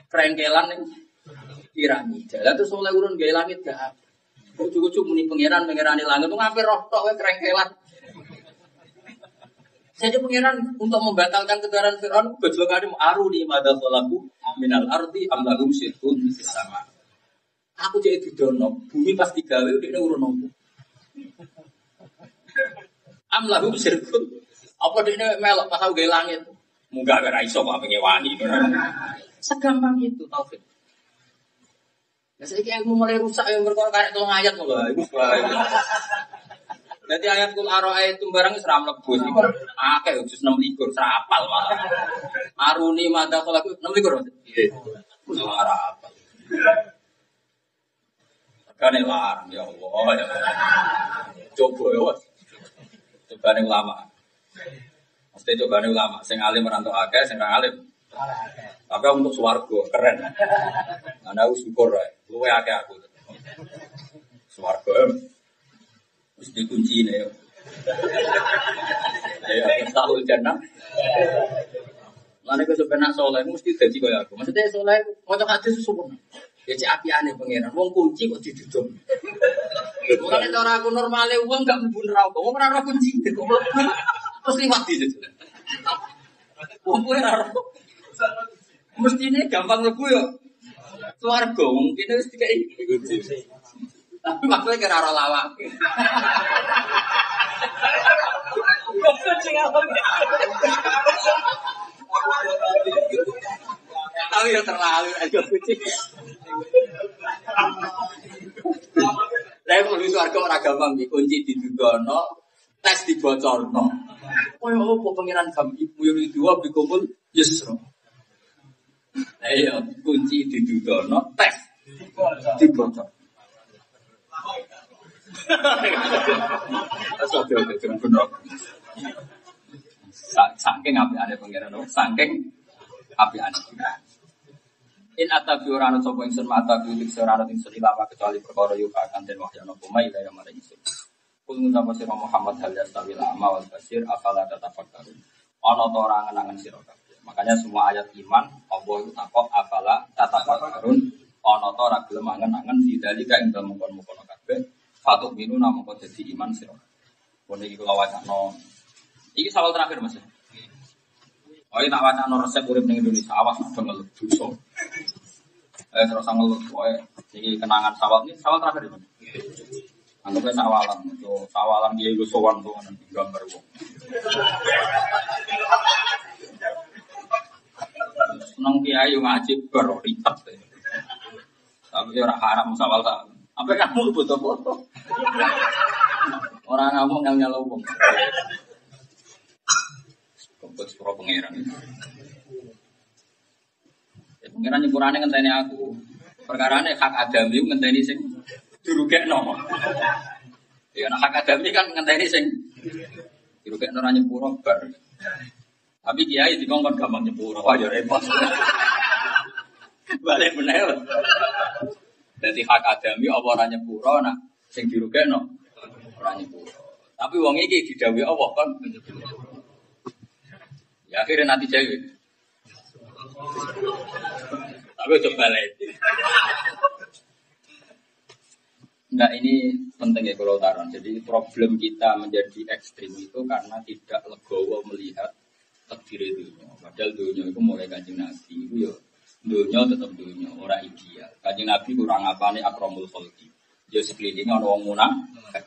krengkelan ning piramida. Lah terus oleh urun gawe langit gak. Cucuk-cucuk muni pangeran langit tuh ngampir roh tok wae krengkelan. Jadi pangeran untuk membatalkan kedaran Firaun gojlokane aruni madzalahu minal ardi am lahum syirkun fis sama. Aku jadi didono, bumi pasti gawe dekne urun opo. Am lahum syirkun. Apa dekne melok pas gawe langit. Munggah ora iso kok pengewangi. Segampang itu taufik. Ya saya ilmu mulai rusak yang berkor karek tolong ayat loh. Jadi ayat kul ara'aytum barang wis ra mlebu iku. Akeh jus 6 likur serapal malah. Aruni madha kalaku 6 likur. Nggih. Wis ora apal. Kane larang ya Allah ya. Coba ya. Cobane ulama. Mesti cobane ulama sing alim merantau akeh sing ra alim. Tapi untuk swarga keren. Ana syukur ae. Luwe akeh aku. Swarga wis dikuncine yo. Ya tahul jannah. Lan nek sepenak saleh mesti dadi kaya aku. Maksudnya saleh maca hadis sempurna. Ya cek apiane pangeran. Wong kunci kok diduduk. Mulane cara aku normale wong gak mlebu neraka. Wong ora ora kunci. Terus liwat di situ. Wong ora ora. Mestine gampang mlebu yo. Swarga mungkin wis dikai kunci. Tapi maksudnya kira ora lawak. Tapi ya terlalu aja kucing. Saya mau itu harga orang gampang kunci didudono, tes dibocorno. Koyo opo pengiran kami yuri dua bikumul yusro. Ayo kunci didudono, tes dibocor. Oke jangan benar. Saking apiane pengiran, saking apiane. In atabi ora ana sapa ingsun mata bilik ora ana ingsun ilama kecuali perkara yo akan den wahyana pemai kaya maring ingsun. Kul ngucap sira Muhammad hal yastawil a'ma wal basir afala tatafakkarun. Ana ta ora ngenangen sira kabeh. Makanya semua ayat iman Allah itu takok afala tatafakkarun. Ana ta ora gelem angen-angen didalika ing dalem mungkon-mungkon kabeh. Fatuk minu namung kok dadi iman sira. Pun iki kula wacana. Iki sawal terakhir Mas. Oh, ini tak wacana resep urip ning Indonesia awas udah ngelut dosa. Terus ngelut kowe iki kenangan sawal ini sawal terakhir iki. Anggapnya sawalan dia itu sowan tuh nanti gambar wong. Seneng kiai ngaji baru ribet. Tapi ora haram sawal ta. Apa kamu foto-foto? Orang ngomong yang nyelobong. Kompet pro pangeran. Ya pangeran nyepurane ngenteni aku. Perkarane hak adami ngenteni sing dirugekno. Ya nek hak adami kan ngenteni sing dirugekno ora nyepuro bar. Tapi kiai dikongkon gampang nyepuro. Wah ya repot. Balik meneh. Dadi hak adami apa ora nyepuro nak sing dirugekno ora nyepuro. Tapi wong iki didhawuhi Allah kan ya akhirnya nanti jauh. Tapi coba lihat. Enggak, ini penting ya kalau taruh. Jadi problem kita menjadi ekstrim itu karena tidak legowo melihat takdir dunia. Padahal dunia itu mulai Kanjeng Nabi itu ya dunia tetap dunia, orang ideal. Kanjeng Nabi kurang apa nih akromul khalqi. Dia sekelilingnya orang munafik.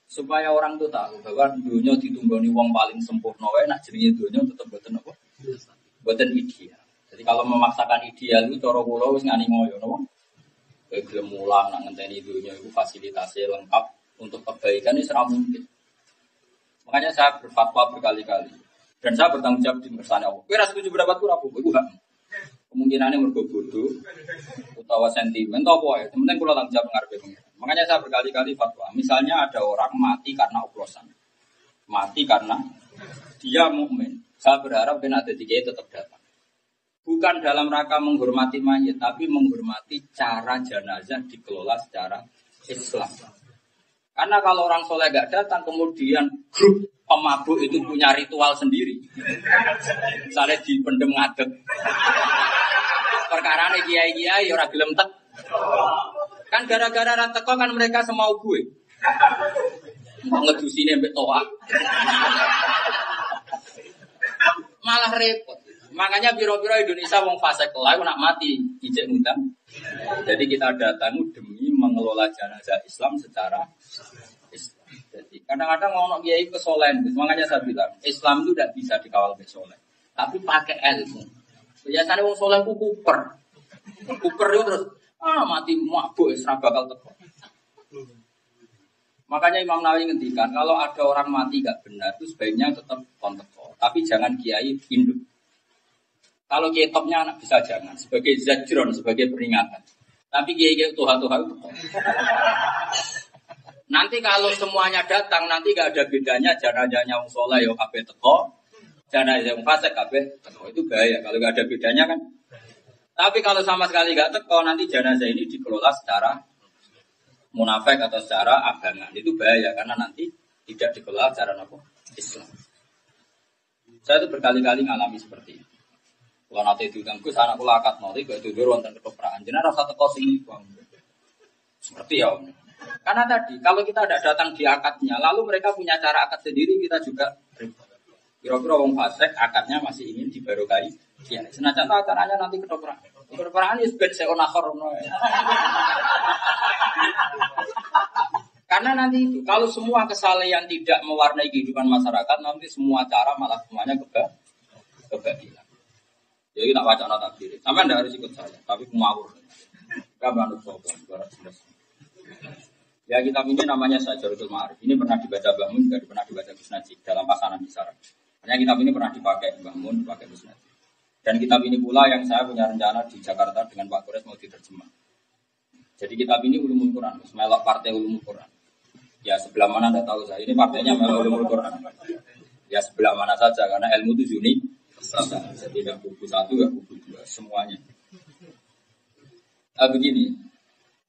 Supaya orang itu tahu bahwa dunia ditunggoni wong paling sempurna wae nak jenenge dunia tetap boten apa? Boten ideal. Jadi kalau memaksakan ideal itu cara kula wis ngani ngoyo napa? Gelem mulang nak ngenteni dunia itu fasilitasnya lengkap untuk kebaikan itu ora mungkin. Makanya saya berfatwa berkali-kali dan saya bertanggung jawab di mirsane Allah. Kowe ra setuju pendapat ku rapo? Iku hak. Kemungkinannya mergo bodoh utawa sentimen atau apa ya. Penting kula tanggung jawab ngarepe pengen. Makanya saya berkali-kali fatwa. Misalnya ada orang mati karena oplosan. Mati karena dia mukmin. Saya berharap kena ada tiga tetap datang. Bukan dalam rangka menghormati mayit, tapi menghormati cara jenazah dikelola secara Islam. Karena kalau orang soleh gak datang, kemudian grup pemabuk itu punya ritual sendiri. Misalnya dipendem ngadeg. Perkarane kiai-kiai ora gelem tek. Kan gara-gara ra teko kan mereka semau gue. Ngedusine mbek toa. Malah repot. Makanya biro-biro Indonesia wong fasik lae nak mati ijek ngundang. Jadi kita datang demi mengelola jenazah Islam secara Islam. Jadi kadang-kadang ono kiai kesolehan. Makanya saya bilang Islam itu tidak bisa dikawal oleh soleh. Tapi pakai ilmu. Biasanya wong soleh ku kuper. Kuper itu terus mati mabuk ora bakal teko. Makanya Imam Nawawi ngendikan kalau ada orang mati gak benar itu sebaiknya tetap konteko. Tapi jangan kiai induk. Kalau kiai topnya anak bisa jangan sebagai zajron, sebagai peringatan. Tapi kiai Tuhan itu nanti kalau semuanya datang nanti gak ada bedanya jenazahnya wong saleh yo kabeh teko, jenazah wong fasik kabeh teko. Itu bahaya kalau gak ada bedanya kan. Tapi kalau sama sekali gak teko nanti jenazah ini dikelola secara munafik atau secara abangan. Itu bahaya karena nanti tidak dikelola secara apa? Islam. Saya itu berkali-kali ngalami seperti itu. Kalau nanti diundang Gus, anak kula akad nanti gak tidur wonten ketoprakan. Jenengan rasa teko sing Bang. Seperti ya. Karena tadi kalau kita tidak datang di akadnya, lalu mereka punya cara akad sendiri, kita juga kira-kira wong fasik akadnya masih ingin dibarokai. Ya, senajan acaranya nanti ketoprakan. Ketoprakan wis ben seonakhor ngono. Karena nanti itu kalau semua kesalehan tidak mewarnai kehidupan masyarakat, nanti semua cara malah semuanya kebatilan. Jadi tak wacana takdir. Sampai anda harus ikut saya, tapi kumawur. Kamu anut sopan, 211. Ya kitab ini namanya Syajaratul Ma'arif. Ini pernah dibaca Mbah Mun, juga pernah dibaca Gus Najib dalam pasanan besar. Hanya kitab ini pernah dipakai Mbah Mun, dipakai Gus Najib. Dan kitab ini pula yang saya punya rencana di Jakarta dengan Pak Kores mau diterjemah. Jadi kitab ini Ulumul Quran, melok partai Ulumul Quran. Ya sebelah mana Anda tahu saya, ini partainya melok Ulumul Quran. Ya sebelah mana saja, karena ilmu itu unik. Jadi tidak buku satu, ya buku dua, semuanya. Begini,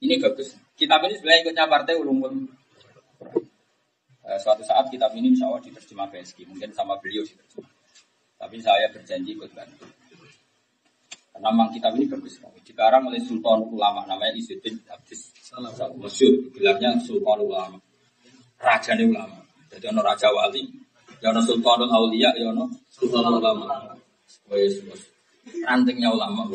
ini bagus. Kitab ini sebenarnya ikutnya partai Ulumul. Suatu saat kitab ini insya Allah diterjemah BSG, mungkin sama beliau diterjemah. Tapi saya berjanji ikut bantu. Karena memang kitab ini bagus sekali. Dikarang oleh Sultan Ulama, namanya Izzuddin Abdis Salam. Masyhur, gelarnya Sultan Ulama. Rajane ulama. Jadi ono raja wali, ya ono Sultanul Auliya, ya ono Sultanul Ulama. Wes, rantingnya ulama.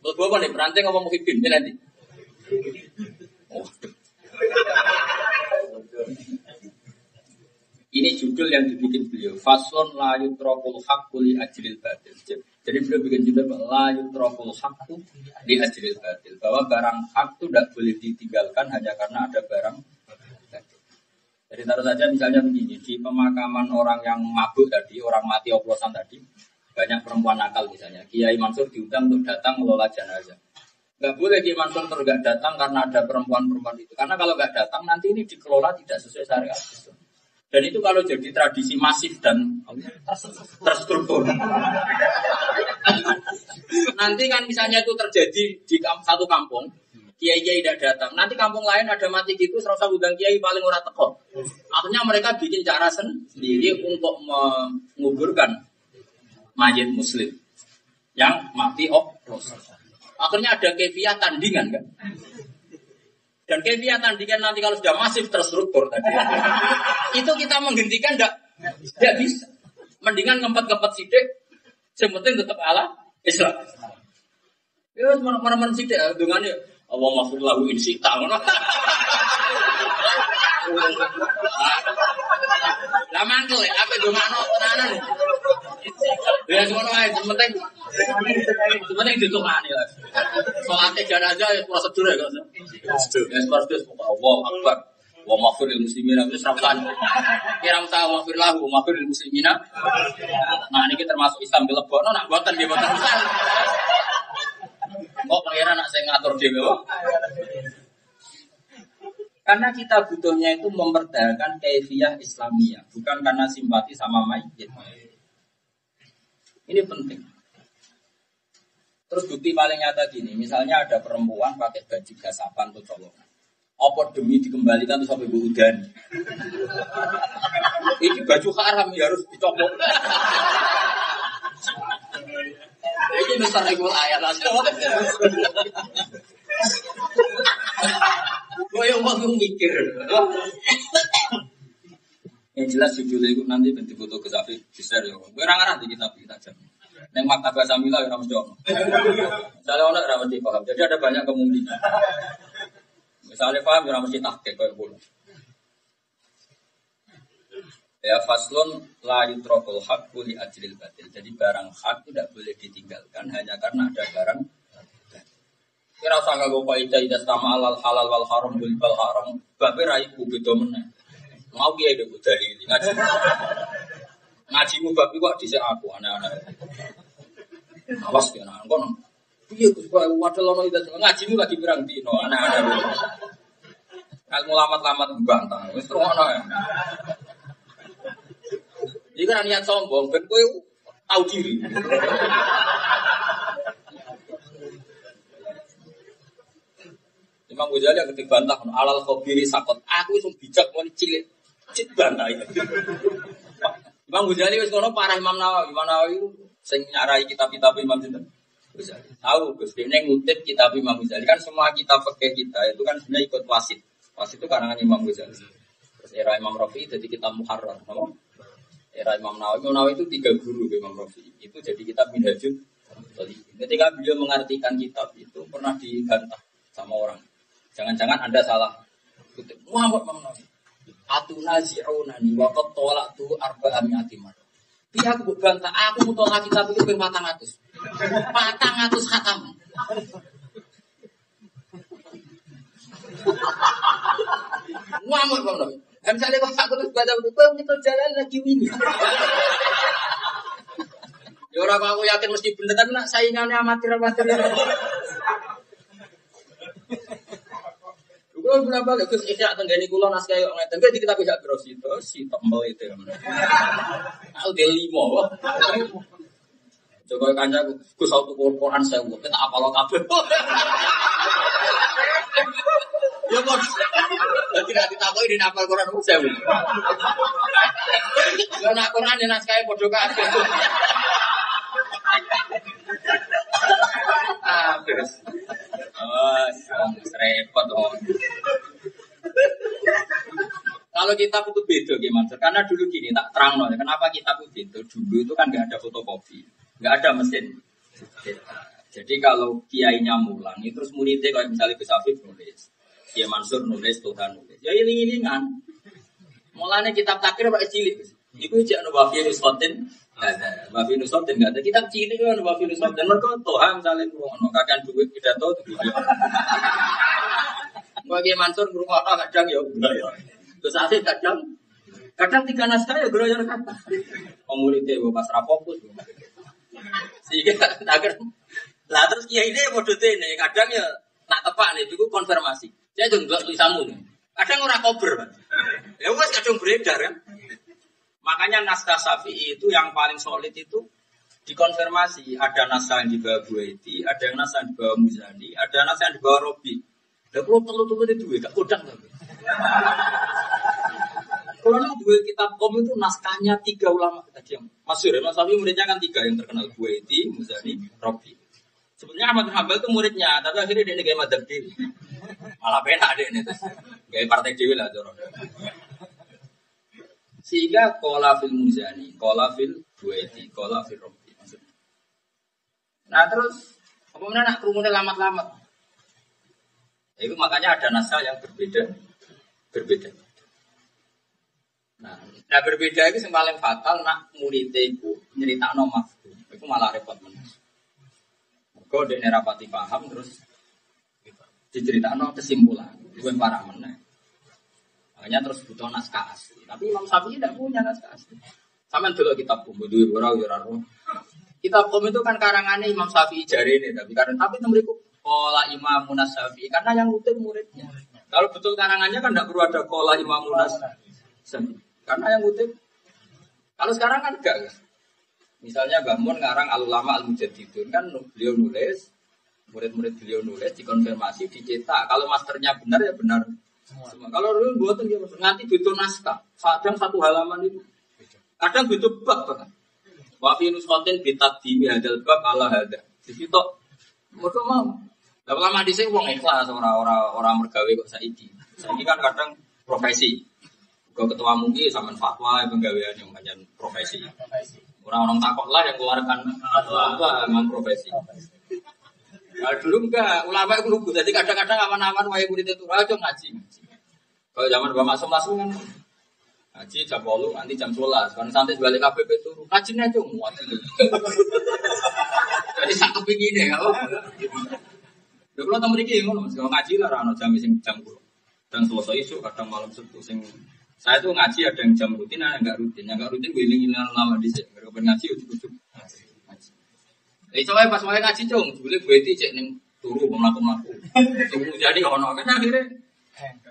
Terus apa nih, peranting apa muhibin? Ini nanti. Ini judul yang dibikin beliau. Faslun la yutrakul haqqu li ajril batil. Jadi beliau bikin judul la yutrakul haqqu li ajril batil. Bahwa barang hak itu tidak boleh ditinggalkan hanya karena ada barang batil. Jadi taruh saja misalnya begini, di pemakaman orang yang mabuk tadi, orang mati oplosan tadi, banyak perempuan nakal misalnya. Kiai Mansur diundang untuk datang mengelola jenazah. Nggak boleh Kiai Mansur nggak datang karena ada perempuan-perempuan itu. Karena kalau nggak datang nanti ini dikelola tidak sesuai syariat. Dan itu kalau jadi tradisi masif dan terstruktur. Nanti kan misalnya itu terjadi di satu kampung, kiai-kiai tidak datang. Nanti kampung lain ada mati gitu, serasa undang kiai paling ora teko. Akhirnya mereka bikin cara sendiri untuk menguburkan mayit muslim yang mati oplos. Akhirnya ada kefiah tandingan kan. Dan kefiah tandingan nanti kalau sudah masif terstruktur tadi, itu kita menghentikan tidak bisa. Mendingan ngempet-ngempet sidik, yang penting tetap ala Islam. Ya mana-mana sidik, dengannya Allah maafir lahu insi ta'ala. Lah mantul ya, apa dongano tenanan. Ya ngono ae, penting ditungani lah. Salate jenazah ya prosedur ya kok. Ya prosedur Allah Akbar. Wa maghfiril muslimina wis rakan. Kira ta maghfir lahu, maghfiril muslimina. Nah niki termasuk Islam dilebokno nak mboten nggih mboten. Kok pangeran nak sing ngatur dhewe kok. Karena kita butuhnya itu memperdayakan kaifiyah Islamiyah, bukan karena simpati sama mayit. Ini penting. Terus bukti paling nyata gini, misalnya ada perempuan pakai baju gasapan atau colongan. Apa demi dikembalikan terus sampai buudan. Ini baju haram ya harus dicopot. Ini besar regul ayat asal. Gue yang mau mikir. Yang jelas judulnya itu nanti bentuk foto ke Safi besar ya. Gue ngarang di kitab kita aja. Neng maktabah Samila ya mesti ono. Misalnya ono ora mesti paham. Jadi ada banyak kemungkinan. Misalnya paham ya mesti tahqiq kayak bola. Ya faslun la yutrakul haqqu li ajril batil. Jadi barang hak tidak boleh ditinggalkan hanya karena ada barang. Kira usah nganggo kaidah ida sama halal wal haram bil haram. Babe ra iku beda meneh. Mau piye dhewe dalil ngaji. Ngajimu bab iku kok dhisik aku anak-anak. Awas ya nang kono. Piye Gus kok wadal ono ida ngajimu lagi pirang dino anak-anak. Kalau lamat-lamat bantah wis ngono ya. Iki kan niat sombong ben kowe tahu diri. Imam Ghazali yang ketika bantah alal khobiri sakot. Aku itu bijak mau cilik cit bantah. Imam Ghazali wis ngono parah Imam Nawawi. Imam Nawawi sing nyarai kitab-kitab Imam Ghazali. Tahu Gus dene ngutip kitab Imam Ghazali kan semua kitab fikih kita itu kan sebenarnya ikut wasit. Wasit itu karangan Imam Ghazali. Terus era Imam Rafi'i jadi kitab Muharrar, apa? Era Imam Nawawi. Imam Nawawi itu 3 guru Imam Rafi'i. Itu jadi kitab Minhajul Shalihin. Ketika beliau mengartikan kitab itu pernah dibantah sama orang. Jangan-jangan Anda salah. Muhammad Nawawi. Atunazi'unani wa qad talaqtu 400 marrah. Piye aku bantah, aku mutolak kitab itu ping 400. 400 khatam. Ngamuk bang Nabi. Misalnya kalau aku terus baca buku, itu jalan lagi ini. Ya orang aku yakin mesti bener, tapi nak saingannya amatir-amatir. Kalau berapa lagi Gus Isya tenggani kulo nas kayak ngeten, jadi kita bisa terus itu si tombol itu. Aku dia 5. Coba kanca Gus auto Quran saya buat, kita apa lo kabel? Ya bos, tidak ditakoi di nafal Quran saya. Kalau nak Quran di nas kayak bodoh kan? Terus. Oh, repot dong. Kalau kitab itu beda gimana? Karena dulu gini, tak terang loh. Kenapa kitab itu beda? Dulu itu kan nggak ada fotokopi, nggak ada mesin. Jadi kalau kiainya mulang, itu terus muridnya kalau misalnya Gus Afif nulis, Kiai Mansur nulis, Tuhan nulis. Ya iling-ilingan. Mulanya kitab takir pak cilik. Iku jangan wafi nusotin. Wafi nusotin nggak ada. Kitab cilik kan wafi nusotin. Mereka Tuhan misalnya kurang, kakek duit pidato tuh. Bagi Mansur berumah kadang ya ya. Terus Afif kadang 3 naskah ya geroyor kata. Komunitas pas rapokus. Sehingga agar lah terus kiai ini bodoh ini kadang ya nak tepak nih itu konfirmasi. Saya tuh enggak tulisanmu nih. Kadang orang kober kan. Ya wes kadang beredar kan. Makanya naskah Syafi'i itu yang paling solid itu dikonfirmasi. Ada naskah yang dibawa Buaiti, ada yang naskah yang dibawa Muzani, ada naskah yang dibawa Robi. Dan kalau telur itu gak kodang tapi. Kalau dua kitab itu naskahnya 3 ulama tadi yang masyhur. Mas Syafi'i muridnya kan 3 yang terkenal, Buaiti, Muzani, Robi. Sebenarnya Ahmad bin Hanbal itu muridnya, tapi akhirnya dia gaya madzhab dewi. Malah penak dia ini terus. Gaya partai dewi lah jorok. Sehingga qala fil Muzani, qala fil Buaiti, qala fil Robi maksudnya. Nah terus apa mana nak kerumunan lamat-lamat. Itu makanya ada naskah yang berbeda. Nah berbeda itu yang paling fatal nak muridnya itu nyeritakno mafhum. Itu malah repot meneh. Kau dek nerapati paham terus diceritakno kesimpulan. Itu yang parah meneh. Makanya terus butuh naskah asli. Tapi Imam Syafi'i tidak punya naskah asli. Sampeyan delok kitab Qum, duwe ora ora. Kitab Qum itu kan karangannya Imam Syafi'i jarene tapi temriku qala Imam Syafi'i karena yang ngutip muridnya. Kalau betul karangannya kan tidak perlu ada qala Imam Syafi'i. Karena yang ngutip. Kalau sekarang kan enggak. Misalnya Mbah Mun ngarang Al-Ulama Al-Mujaddidun kan beliau nulis, murid-murid beliau nulis dikonfirmasi, dicetak. Kalau masternya benar ya benar. Semua. Kalau dulu buatan dia nganti butuh naskah. Kadang 1 halaman itu. Kadang butuh bab bahkan. Wa fi nusqatin bi taqdimi hadzal bab ala hadza. Disitu mergo mau. Lah lama dhisik wong ikhlas ora mergawe kok saiki. Saiki kan kadang profesi. Kok ketua mungkin sampean fatwa penggawean yang pancen profesi. Orang-orang takut lah yang keluarkan fatwa memang profesi. Kalau dulu enggak, ulama itu lugu. Jadi kadang-kadang aman-aman wae murid itu aja ngaji. Kalau zaman Mbak Masum kan ngaji jam 8 nanti jam 11. Kan santai balik KPP itu ngajinya aja muat. Jadi satu begini ya. Lha kula teng mriki ngono Mas, ngaji lah ana jam sing jam 10. Dan selesai isu kadang malam Sabtu sing saya tuh ngaji ada yang jam rutin ada yang enggak rutin. Yang enggak rutin gue iling-ilingan lama dhisik. Mereka ngaji ujug-ujug. Coba pas mulai ngaji cung, boleh buati cek ning turu mlaku-mlaku. Tunggu jadi ono kan akhirnya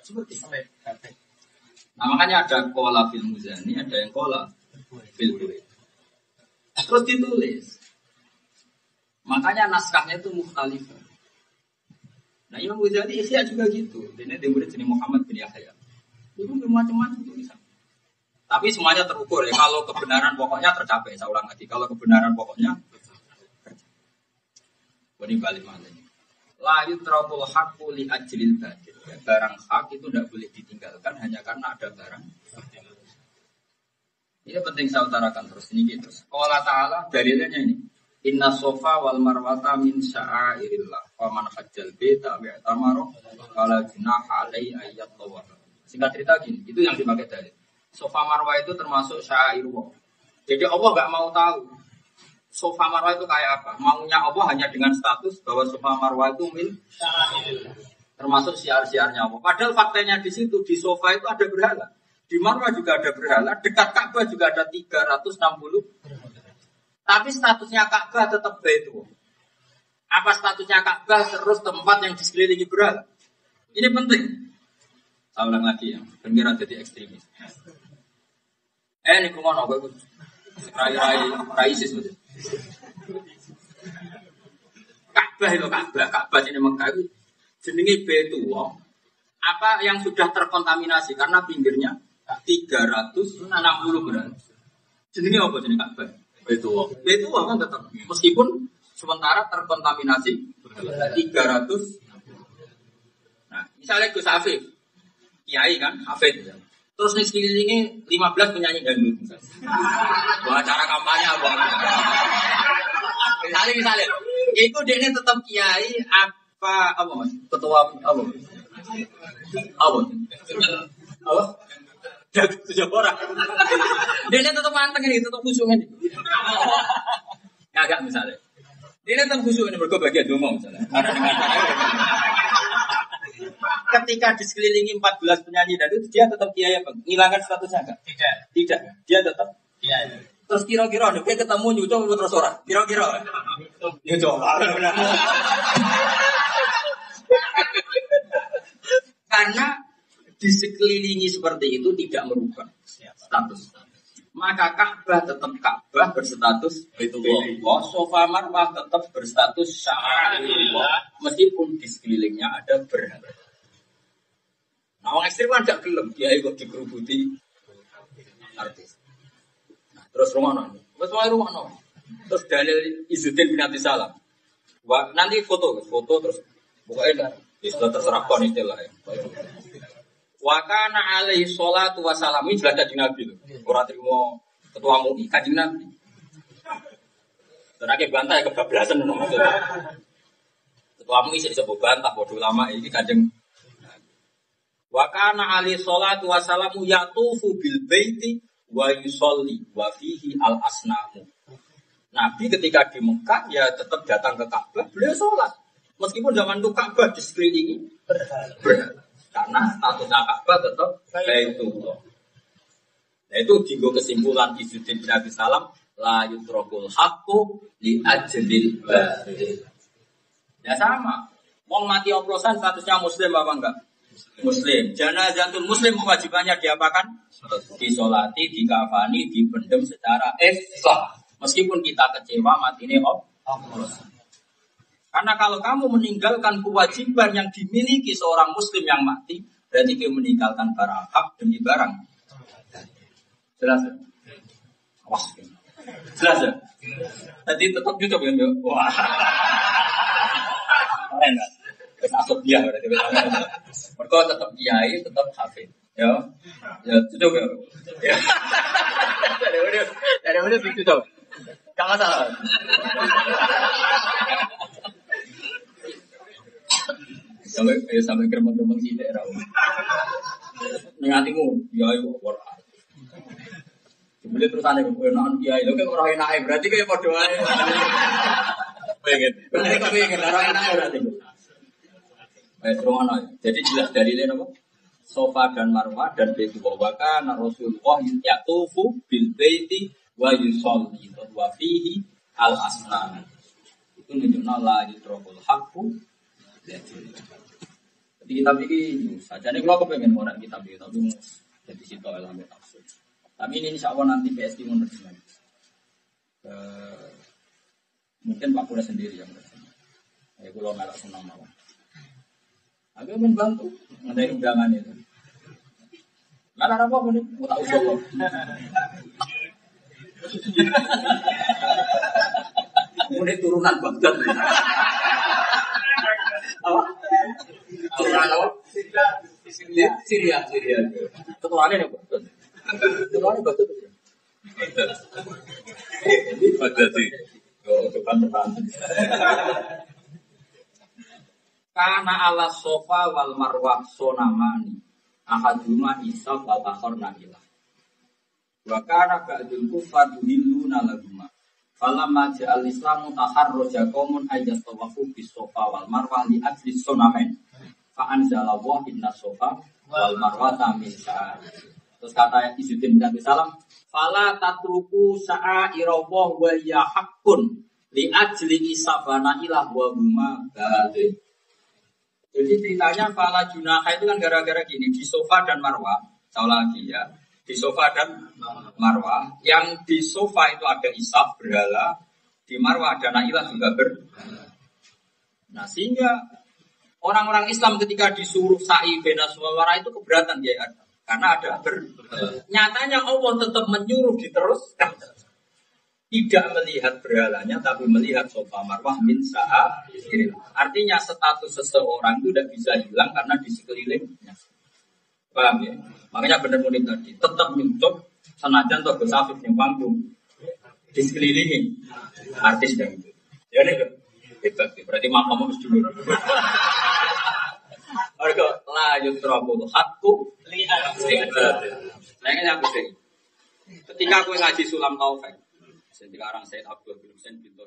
seperti itu. Nah makanya ada qala fil Muzani, ada yang qala fil Buaiti. Terus ditulis. Makanya naskahnya itu mukhtalif. Nah Imam Ghazali Ihya juga gitu. Ini dia murid jenis Muhammad bin Yahya. Itu macam-macam tulisan. Tapi semuanya terukur ya. Kalau kebenaran pokoknya tercapai, saya ulang lagi. Kalau kebenaran pokoknya ini balik mana ini? La yutrakul haqqu li ajlil batil. Barang hak itu tidak boleh ditinggalkan hanya karena ada barang. Ini penting saya utarakan terus ini gitu. Allah Taala dalilnya ini. Inna sofa wal marwata min sya'airillah. Wa man hajjal baita wa i'tamara fala junaha alaihi ayyat tawaf. Singkat cerita gini, itu yang dipakai dalil. Sofa marwah itu termasuk sya'airullah. Jadi Allah enggak mau tahu Sofa marwah itu kayak apa? Maunya Allah hanya dengan status bahwa sofa marwah itu min sya'airillah. Termasuk siar-siarnya Allah. Padahal faktanya di situ, di sofa itu ada berhala. Di Marwah juga ada berhala. Dekat Ka'bah juga ada 360. Tapi statusnya Ka'bah tetap Baitullah. Apa statusnya Ka'bah terus tempat yang disekelilingi berhala? Ini penting. Saya ulang lagi ya. Pengira jadi ekstremis. Ini kumono gue. Rai ISIS betul. Ka'bah itu Ka'bah ini Mekah itu jenenge Baitullah. Apa yang sudah terkontaminasi karena pinggirnya 360 gram. Jenenge apa jenenge Ka'bah? Baitullah kan tetap meskipun sementara terkontaminasi 300. Nah, misalnya Gus Hafid, kiai kan, Hafid. Terus nih sekelilingnya 15 penyanyi dangdut misalnya. Wah, acara kampanye apa? Misalnya, itu dia ini tetap kiai apa mas? Ketua apa? Jago 7 orang. Dia ini tetap manteng ini, tetap khusyuk ini. Ya agak misalnya. Dia ini tetap khusyuk ini berbagai domong misalnya. Karena dengan ketika di sekelilingi 14 penyanyi dan itu dia tetap kiai apa? Ngilangkan statusnya enggak? Tidak. Dia tetap kiai. Terus kira-kira nih ketemu nyucuk terus ora? Kira-kira. Ya coba. Karena di sekelilingi seperti itu tidak merubah status. Maka Ka'bah tetap Ka'bah berstatus Baitullah. Sofa Marwah tetap berstatus Sya'irullah. Meskipun di sekelilingnya ada berhala. Nah, orang ekstrim kan gak gelem, dia ikut dikerubuti artis. Nah, terus rumah terus dalil Izzuddin bin Abdus Salam. Nanti foto terus pokoknya sudah terserah kon istilahnya. Wa kana alaihi sholatu wassalam ini jelas kanjeng Nabi lho. Ora trimo ketua MUI kanjeng Nabi. Terake bantah kebablasan ngono maksudnya. Ketua MUI iso bantah padha ulama iki kanjeng. Wa kana alaihi sholatu wassalamu yatufu bil baiti wa yusolli wa fihi al asnamu. Nabi ketika di Mekah ya tetap datang ke Ka'bah, beliau sholat. Meskipun zaman itu Ka'bah di sekelilingi berhala. Karena statusnya Ka'bah tetap Baitullah. Nah itu tinggal kesimpulan Izzuddin bin Abdus Salam la yutrakul haqqu li ajlil batil. Ya sama. Wong mati oplosan statusnya muslim apa enggak? Muslim. Janazatul muslim kewajibannya diapakan? Disolati, dikafani, dipendem secara sah. Meskipun kita kecewa mati ini oplosan. Karena kalau kamu meninggalkan kewajiban yang dimiliki seorang muslim yang mati, berarti kamu meninggalkan barang hak demi barang. Jelas ya? Wah, jelas ya? Tadi tetap juga ya? Wah. Keren kan? Masuk dia berarti. Mereka tetap kiai, tetap hafid. Ya, cukup ya. Dari mana cukup? Gak masalah. Sampai geremeng-geremeng sih daerah. Nengatimu, ya itu war. Kemudian terus aneh, enakan kiai, lo kayak orang enak, berarti kayak pada aneh. Pengen, berarti kau pengen orang enak berarti. Baik, rumah aneh. Jadi jelas dalilnya apa? Sofa dan Marwah dan Baitullah wa kana Rasulullah yatufu bil baiti wa yusolli wa fihi al asnam. Itu menunjukkan la yutrakul haqqu. Jadi kitab ini saja nih kalau kepengen mau nak kitab ini tapi jadi situ ilmu tafsir. Tapi ini insya Allah nanti PSK menerjemah. Mungkin Pak Pura sendiri yang menerjemah. Ya kalau nggak senang mau. Aku membantu ngadain undangan itu. Nggak ada apa pun nih, mau tak usah kok. Mulai turunan Baghdad. Apa? Turunan apa? Syria. Ketuaannya apa? Ketuaannya Baghdad. Baghdad sih. Oh, depan. Karena ala sofa wal marwah sonamani ahaduma isa wal akhor nabilah. Wa kana ba'dul kufar yuhilluna lahuma. Falamma ja'al islamu taharraja qaumun ayyastawafu bis sofa wal marwah li ajli sonamen. Fa anzalallah inna sofa wal marwata min sya'airillah. Terus kata Izzuddin bin Abdul Salam, fala tatruku sa'airillah wa ya haqqun li ajli isabana ilah wa huma batil. Jadi ceritanya fala junaha itu kan gara-gara gini, di sofa dan marwah, saya lagi ya, di sofa dan marwah, yang di sofa itu ada isab berhala, di marwah ada nailah juga Nah sehingga orang-orang Islam ketika disuruh sa'i bena suara itu keberatan dia karena ada nyatanya Allah tetap menyuruh diteruskan. Tidak melihat berhalanya, tapi melihat sofa marwah min sa'a. Artinya status seseorang itu tidak bisa hilang karena di sekelilingnya. Paham ya? Makanya benar murid tadi, tetap nyucuk senajan atau bersafif yang panggung di sekelilingi artis dan itu. Ya nih, hebat. Berarti makam harus dulu. Mereka lanjut terobos hakku lihat. Saya aku sih. Ketika aku ngaji sulam taufik. Ketika orang Said Abdul bin Husain bin